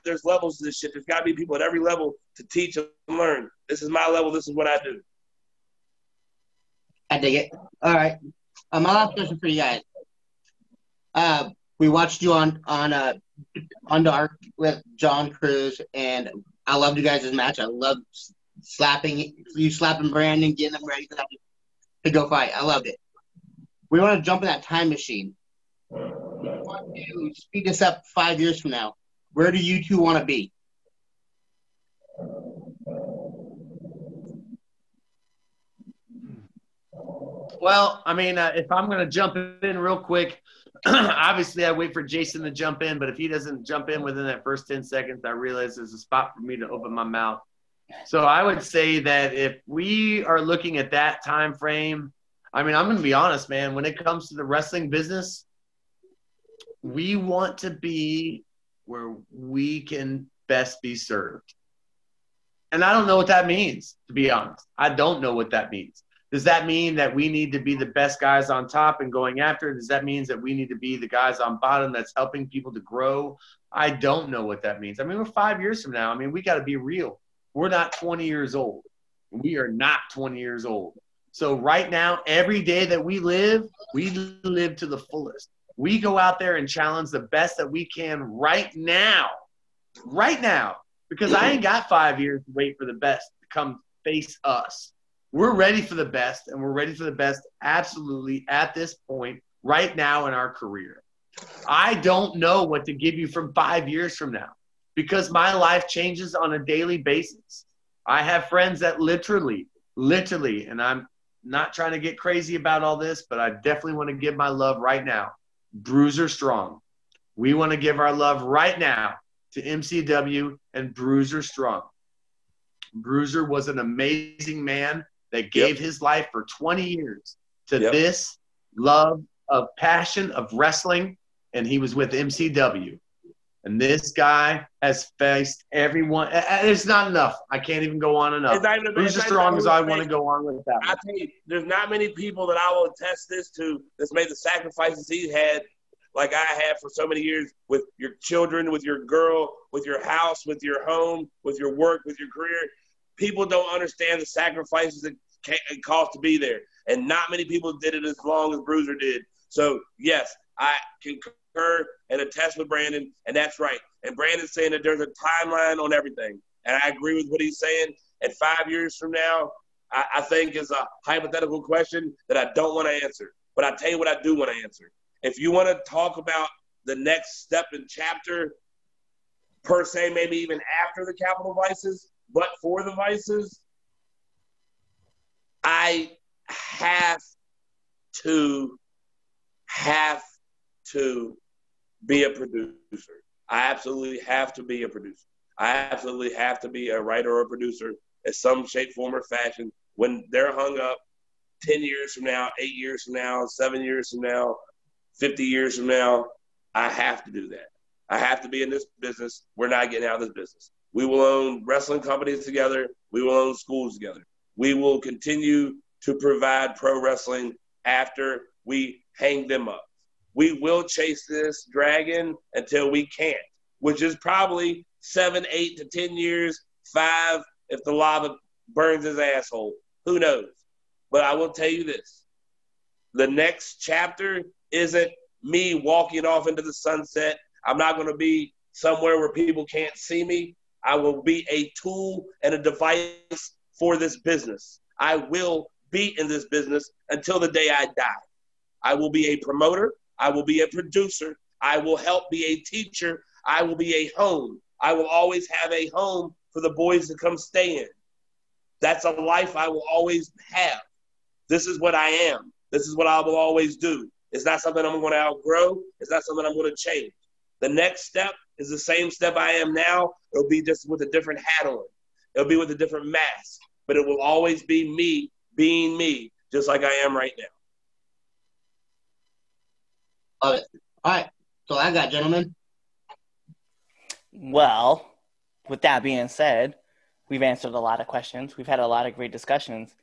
There's levels to this shit. There's got to be people at every level to teach and learn. This is my level. This is what I do. I dig it. All right. My last question for you guys. We watched you on Dark with John Cruz, and I loved you guys' match. I loved slapping Brandon, getting him ready for that to go fight. I loved it. We want to jump in that time machine. We want to speed this up 5 years from now. Where do you two want to be? Well, I mean, if I'm going to jump in real quick, obviously I wait for Jason to jump in, but if he doesn't jump in within that first 10 seconds, I realize there's a spot for me to open my mouth. So I would say that if we are looking at that time frame, I mean, I'm going to be honest, man, when it comes to the wrestling business, we want to be where we can best be served. And I don't know what that means, to be honest. I don't know what that means. Does that mean that we need to be the best guys on top and going after it? Does that mean that we need to be the guys on bottom that's helping people to grow? I don't know what that means. I mean, we're 5 years from now. I mean, we got to be real. We're not 20 years old. We are not 20 years old. So right now, every day that we live to the fullest. We go out there and challenge the best that we can right now, because I ain't got 5 years to wait for the best to come face us. We're ready for the best, and we're ready for the best absolutely at this point right now in our career. I don't know what to give you from 5 years from now because my life changes on a daily basis. I have friends that literally, and I'm not trying to get crazy about all this, but I definitely want to give my love right now. Bruiser Strong. We want to give our love right now to MCW and Bruiser Strong. Bruiser was an amazing man that gave his life for 20 years to this love of passion of wrestling, and he was with MCW. And this guy has faced everyone. It's not enough. I can't even go on enough. Bruiser Strong is all I want to go on with that. I tell you, there's not many people that I will attest this to that's made the sacrifices he had, like I have for so many years, with your children, with your girl, with your house, with your home, with your work, with your career. People don't understand the sacrifices that it costs to be there. And not many people did it as long as Bruiser did. So, yes, I concur and attest with Brandon, and that's right. And Brandon's saying that there's a timeline on everything. And I agree with what he's saying. And 5 years from now, I think is a hypothetical question that I don't want to answer. But I'll tell you what I do want to answer. If you want to talk about the next step and chapter, per se, maybe even after the Capitol Vices, but for the Vices, I have to be a producer. I absolutely have to be a producer. I absolutely have to be a writer or a producer in some shape, form, or fashion when they're hung up 10 years from now, 8 years from now, 7 years from now, 50 years from now. I have to do that. I have to be in this business. We're not getting out of this business. We will own wrestling companies together. We will own schools together. We will continue to provide pro wrestling after we hang them up. We will chase this dragon until we can't, which is probably 7, 8 to 10 years, 5 if the lava burns his asshole. Who knows? But I will tell you this. The next chapter isn't me walking off into the sunset. I'm not going to be somewhere where people can't see me. I will be a tool and a device for this business. I will be in this business until the day I die. I will be a promoter. I will be a producer. I will help be a teacher. I will be a home. I will always have a home for the boys to come stay in. That's a life I will always have. This is what I am. This is what I will always do. It's not something I'm going to outgrow. It's not something I'm going to change. The next step is the same step I am now. It'll be just with a different hat on. It'll be with a different mask. But it will always be me being me, just like I am right now. Love it. All right. So I got, gentlemen. Well, with that being said, we've answered a lot of questions. We've had a lot of great discussions.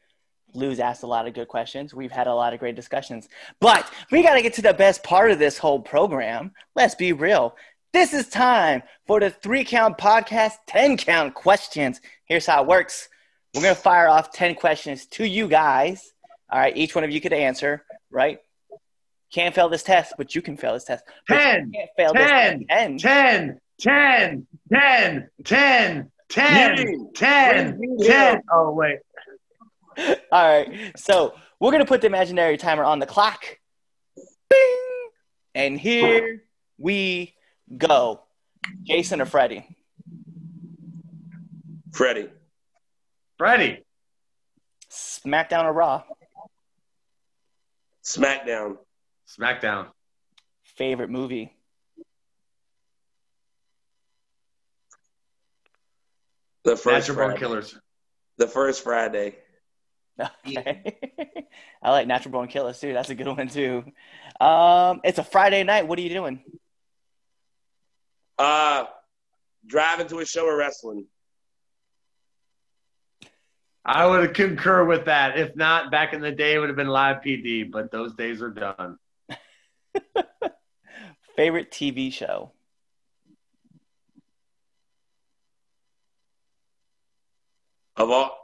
Lou's asked a lot of good questions. We've had a lot of great discussions. But we got to get to the best part of this whole program. Let's be real. This is time for the 3 Count Podcast 10 Count questions. Here's how it works. We're going to fire off 10 questions to you guys. All right, each one of you could answer, right? Can't fail this test, but you can fail this test. 10, 10, 10, 10, 10, 10, 10, 10. Oh, wait. All right. So we're going to put the imaginary timer on the clock. Bing! And here we go. Jason or Freddie? Freddie. SmackDown or Raw? SmackDown. Favorite movie? The first Natural Born Killers. The first Friday. Okay. I like Natural Born Killers too. That's a good one too. It's a Friday night. What are you doing? Driving to a show of wrestling. I would concur with that. If not, back in the day, it would have been Live PD, but those days are done. Favorite TV show? Of all.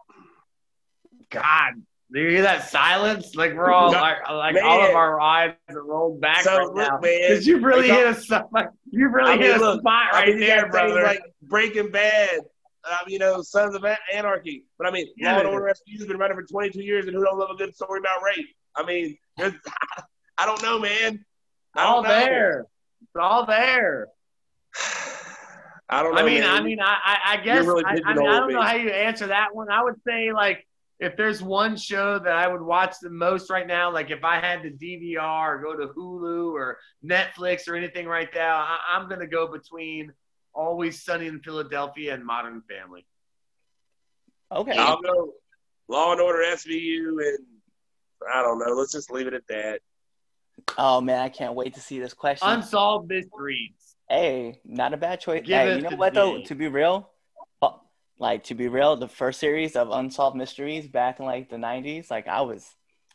God, do you hear that silence? Like we're all like all of our eyes are rolled back right now. Because you've really hit a spot. You've really hit a spot right there, brother. Like Breaking Bad. Sons of Anarchy. But I mean, Law and Order SVU has been running for 22 years, and who don't love a good story about rape? I mean, I don't know, man. It's all there. I don't know. I guess. Really I don't know how you answer that one. I would say like if there's one show that I would watch the most right now, like if I had to DVR or go to Hulu or Netflix or anything right now, I'm gonna go between Always Sunny in Philadelphia and Modern Family. Okay. I'll go Law and Order SVU, and I don't know. Let's just leave it at that. Oh man, I can't wait to see this question. Unsolved Mysteries. Hey, not a bad choice. Hey, you know what though? To be real, the first series of Unsolved Mysteries back in like the 90s, like I was.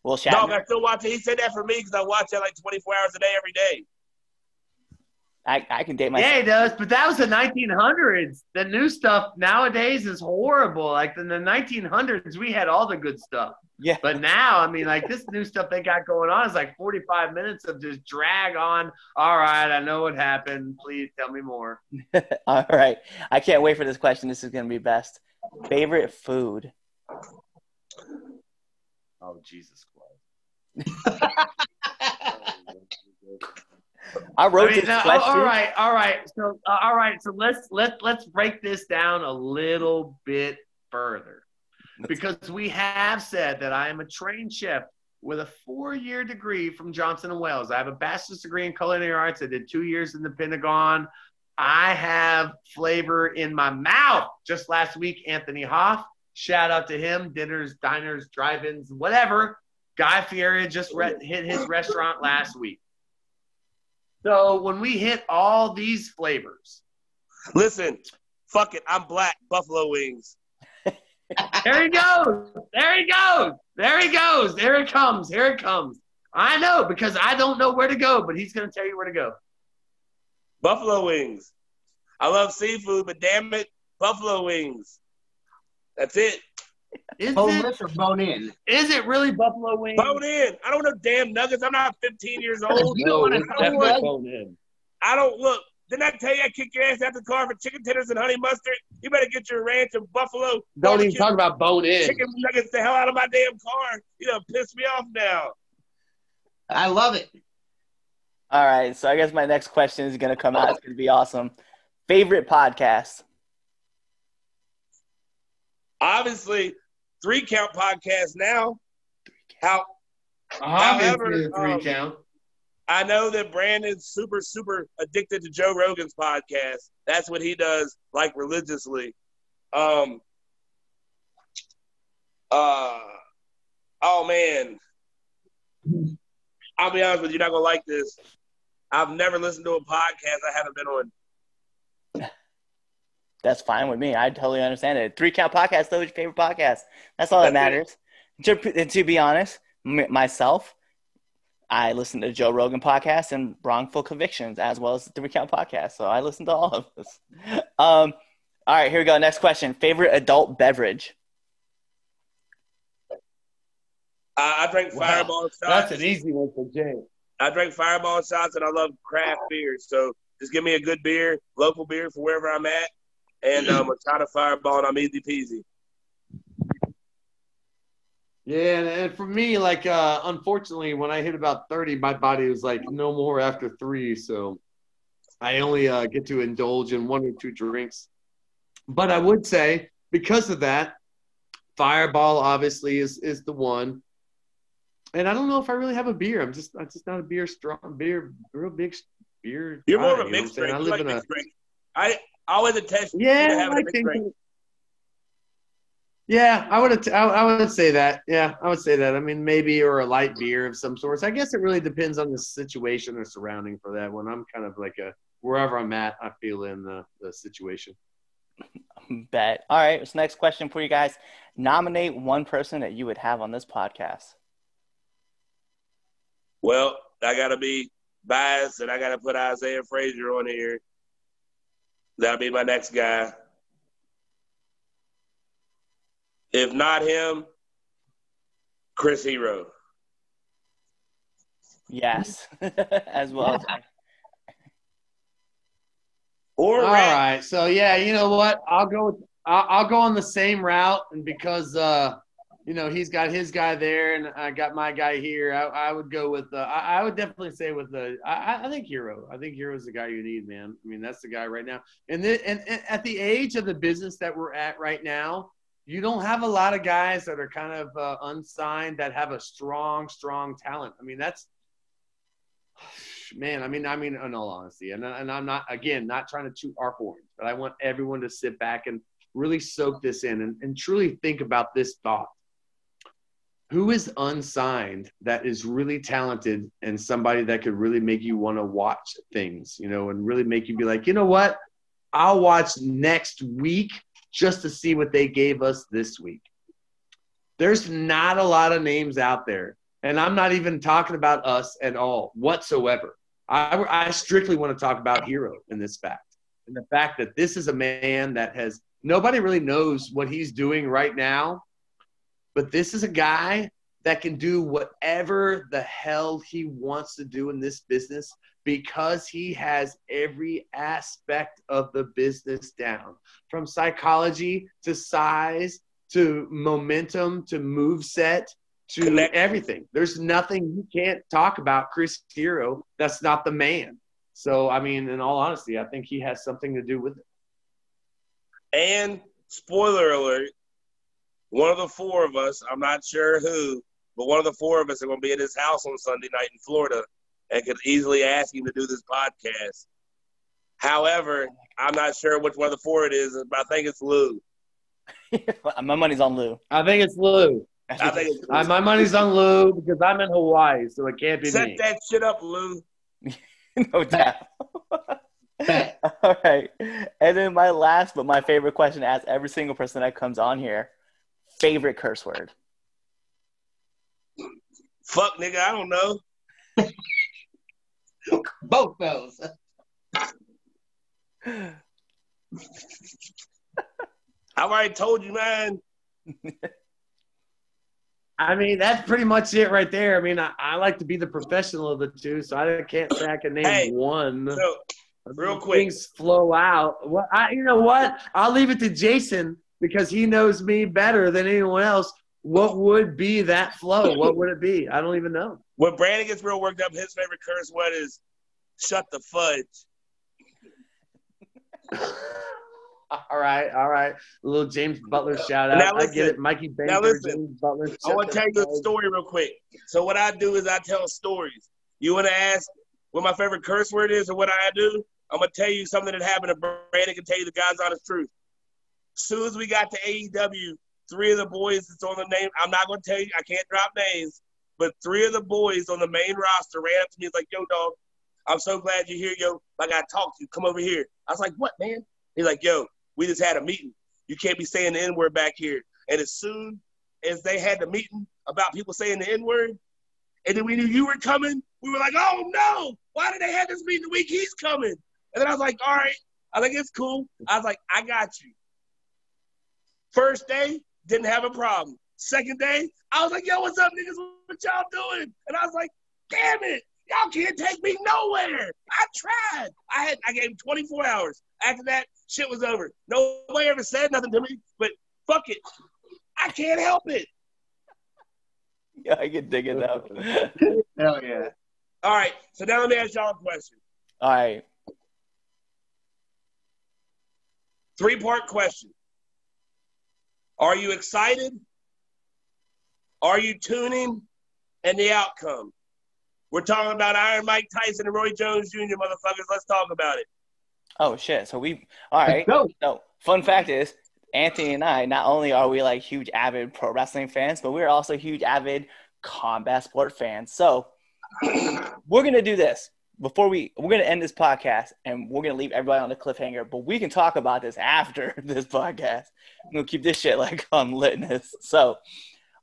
Well, Shatner. Dog, I still watch it. He said that for me because I watch it like 24 hours a day, every day. I can date myself. Yeah, he does, but that was the 1900s. The new stuff nowadays is horrible. Like in the 1900s, we had all the good stuff. Yeah. But now, I mean, like this new stuff they got going on is like 45 minutes of just drag on. All right, I know what happened. Please tell me more. All right. I can't wait for this question. This is going to be best. Favorite food? Oh, Jesus Christ. I wrote this question. All right. So let's break this down a little bit further, because we have said that I am a trained chef with a 4-year degree from Johnson & Wales. I have a bachelor's degree in culinary arts. I did 2 years in the Pentagon. I have flavor in my mouth. Just last week, Anthony Hoff, shout out to him. Dinners, diners, drive-ins, whatever. Guy Fieri just hit his restaurant last week. So when we hit all these flavors. Listen, fuck it. I'm black. Buffalo wings. There he goes. There it comes. I know, because I don't know where to go, but he's going to tell you where to go. Buffalo wings. I love seafood, but damn it, buffalo wings. That's it. Boneless or bone in? Is it really buffalo wings? Bone in. I don't know damn nuggets. I'm not 15 years old. You don't want to definitely bone in. I don't look. Didn't I tell you I kick your ass out the car for chicken tenders and honey mustard? You better get your ranch and buffalo. Don't even talk about bone in. Chicken nuggets the hell out of my damn car. You done pissed me off now. I love it. All right. So I guess my next question is going to come out. It's going to be awesome. Favorite podcast? Obviously, 3 Count podcast now. However, 3 Count. I know that Brandon's super, super addicted to Joe Rogan's podcast. That's what he does, like, religiously. Oh, man. I'll be honest with you, you're not going to like this. I've never listened to a podcast I haven't been on. That's fine with me. I totally understand it. 3 Count podcast, though, is your favorite podcast. That's all that matters. To be honest, myself, I listen to Joe Rogan podcast and Wrongful Convictions, as well as the 3 Count podcast. So I listen to all of this. All right, here we go. Next question. Favorite adult beverage? I drank Fireball shots. That's an easy one for Jay. I drank Fireball shots, and I love craft beer. So just give me a good beer, local beer for wherever I'm at, and a shot of Fireball, and I'm easy peasy. Yeah, and for me, like, unfortunately, when I hit about 30, my body was like, no more after 3. So I only get to indulge in 1 or 2 drinks. But I would say, because of that, Fireball obviously is the one. And I don't know if I really have a beer. I'm just not a real big beer. You're more guy, of a mixed drink. I You live like in mixed drink. I always attest you to having a mixed drink. Yeah, I would say that. Yeah, I would say that. I mean, maybe, or a light beer of some sorts. I guess it really depends on the situation or surrounding for that one. I'm kind of like wherever I'm at, I feel in the situation. Bet. All right, so next question for you guys. Nominate one person that you would have on this podcast. Well, I got to be biased, and I got to put Isaiah Frazier on here. That'll be my next guy. If not him, Chris Hero. Yes, as well. All right, so yeah, you know what? I'll go on the same route, and because he's got his guy there, and I got my guy here. I would go with I would definitely say with I think Hero. I think Hero's the guy you need, man. I mean, that's the guy right now. And at the age of the business that we're at right now, you don't have a lot of guys that are kind of unsigned that have a strong talent. I mean, that's man. I mean, in all honesty, and I'm not trying to toot our horns, but I want everyone to sit back and really soak this in and truly think about this thought. Who is unsigned that is really talented and somebody that could really make you want to watch things, and really make you be like, you know what? I'll watch next week just to see what they gave us this week. There's not a lot of names out there, and I'm not even talking about us at all whatsoever. I strictly want to talk about Hero in this fact, and the fact that this is a man that nobody really knows what he's doing right now, but this is a guy that can do whatever the hell he wants to do in this business because he has every aspect of the business down, from psychology to size to momentum to move set to everything. There's nothing you can't talk about Chris Hero that's not the man. So, I mean, in all honesty, I think he has something to do with it. And spoiler alert, one of the 4 of us, I'm not sure who, but one of the 4 of us are going to be at his house on Sunday night in Florida and could easily ask him to do this podcast. However, I'm not sure which one of the 4 it is, but I think it's Lou. My money's on Lou. I think it's Lou. My money's on Lou because I'm in Hawaii, so it can't be me. Set that shit up, Lou. No doubt. All right. And then my last but my favorite question to ask every single person that comes on here. Favorite curse word? Fuck, nigga, I don't know. Both those. I've already told you, man. I mean, that's pretty much it right there. I mean, I like to be the professional of the two, so I can't say I can name one. So, real quick. Things flow out. Well, you know what? I'll leave it to Jason because he knows me better than anyone else. What would be that flow? What would it be? I don't even know. When Brandon gets real worked up, his favorite curse word is shut the fudge. All right. A little James Butler shout out. Now listen, I get it. Mikey Banker, James Butler. I want to tell you a story real quick. So what I do is I tell stories. You want to ask what my favorite curse word is or what I do? I'm going to tell you something that happened to Brandon can tell you the God's honest truth. As soon as we got to AEW, 3 of the boys that's on the name, I'm not going to tell you, I can't drop names, but 3 of the boys on the main roster ran up to me and was like, yo, dog, I'm so glad you're here, yo. I got to talk to you. Come over here. I was like, what, man? He's like, yo, we just had a meeting. You can't be saying the N-word back here. And as soon as they had the meeting about people saying the N-word, and then we knew you were coming, we were like, oh, no. Why did they have this meeting the week he's coming? And then I was like, all right. I think it's cool. I was like, I got you. First day, didn't have a problem. Second day, I was like, yo, what's up, niggas? What y'all doing? And I was like, damn it. Y'all can't take me nowhere. I tried. I gave him 24 hours. After that, shit was over. Nobody ever said nothing to me, but fuck it. I can't help it. Yeah, I can dig it out. Hell yeah. All right, so now let me ask y'all a question. All right. 3-part question. Are you excited? Are you tuning? And the outcome. We're talking about Iron Mike Tyson and Roy Jones Jr., motherfuckers. Let's talk about it. Oh, shit. So all right. Let's go. So, fun fact is, Anthony and I, not only are we like huge avid pro wrestling fans, but we're also huge avid combat sport fans. So we're going to do this before we're going to end this podcast, and we're going to leave everybody on the cliffhanger, but we can talk about this after this podcast. We're going to keep this shit like on litness. So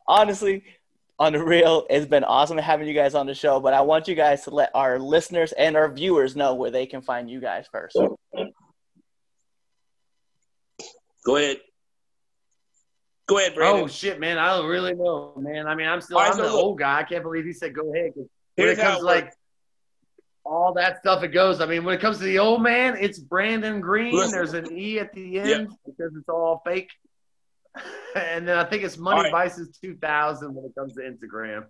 honestly, on the real, it's been awesome having you guys on the show, but I want you guys to let our listeners and our viewers know where they can find you guys first. Go ahead. Go ahead, Brandon. Oh, shit, man. I don't really know, man. I mean, I'm All right, the so look. old guy. I can't believe he said go ahead. 'Cause when Here's it how comes it to, like, works. all that stuff, it goes. I mean, when it comes to the old man, it's Brandon Green. Listen. There's an E at the end Yep. because it's all fake. And then I think it's Money All right. Vices 2000 when it comes to Instagram.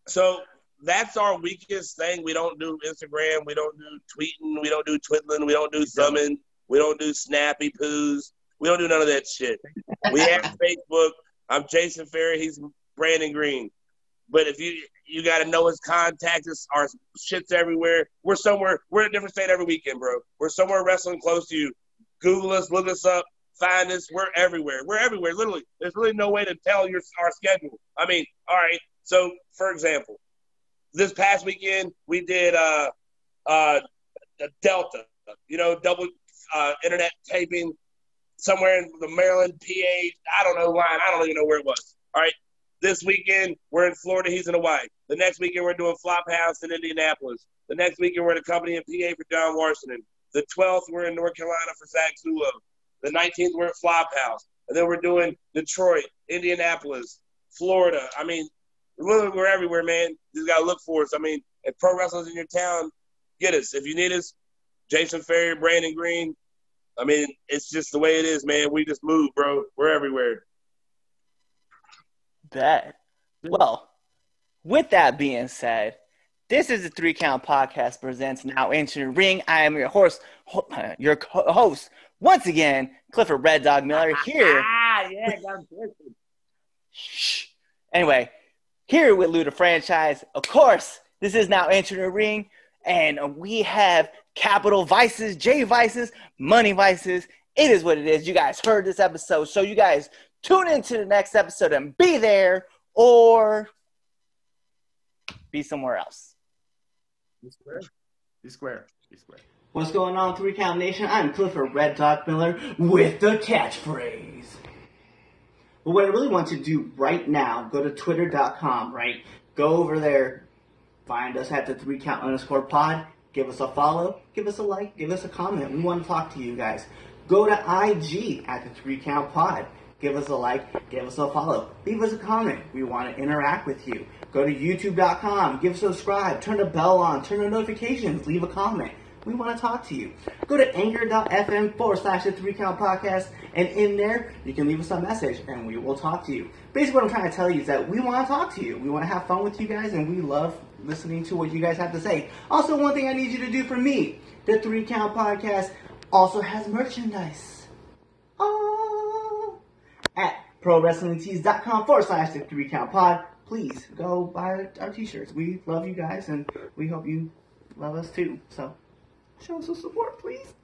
So that's our weakest thing. We don't do Instagram. We don't do tweeting. We don't do twiddling. We don't do thumbing. We don't do snappy poos. We don't do none of that shit. We have Facebook. I'm Jason Ferry. He's Brandon Green. But if you got to know his contacts, our shit's everywhere. We're somewhere. We're in a different state every weekend, bro. We're somewhere wrestling close to you. Google us, look us up, find us. We're everywhere. We're everywhere, literally. There's really no way to tell our schedule. I mean, all right. So, for example, this past weekend we did Delta, double internet taping somewhere in the Maryland, PA. I don't know line. I don't even know where it was. All right. This weekend, we're in Florida. He's in Hawaii. The next weekend, we're doing Flophouse in Indianapolis. The next weekend, we're at a company in PA for John Washington. The 12th, we're in North Carolina for Zach Zulo. The 19th, we're at Flophouse. And then we're doing Detroit, Indianapolis, Florida. I mean, we're everywhere, man. You just got to look for us. I mean, if pro wrestling's in your town, get us. If you need us, Jason Ferry, Brandon Green. I mean, it's just the way it is, man. We just move, bro. We're everywhere. Bet. Well, with that being said, this is the 3 Count Podcast presents Now Entering the Ring. I am your host, once again, Clifford Red Dog Miller here. Yeah, got him twisted. Shh. Anyway, here with Luda Franchise. Of course, this is Now Entering the Ring, and we have capital vices, J vices, money vices. It is what it is. You guys heard this episode, so you guys tune into the next episode and be there or be somewhere else. Be square. Be square. Be square. What's going on, 3 Count Nation? I'm Clifford Red Dog Miller with the catchphrase. But what I really want you to do right now, go to twitter.com, right? Go over there, find us at the 3count_pod, give us a follow, give us a like, give us a comment. We want to talk to you guys. Go to IG at the 3 Count Pod. Give us a like, give us a follow, leave us a comment. We want to interact with you. Go to youtube.com, give us a subscribe, turn the bell on, turn the notifications, leave a comment. We want to talk to you. Go to anchor.fm/the 3 Count Podcast, and in there, you can leave us a message, and we will talk to you. Basically, what I'm trying to tell you is that we want to talk to you. We want to have fun with you guys, and we love listening to what you guys have to say. Also, one thing I need you to do for me, the 3 Count Podcast also has merchandise. At ProWrestlingTees.com/the 3 Count Pod. Please go buy our t-shirts. We love you guys, and we hope you love us too. So show us some support, please.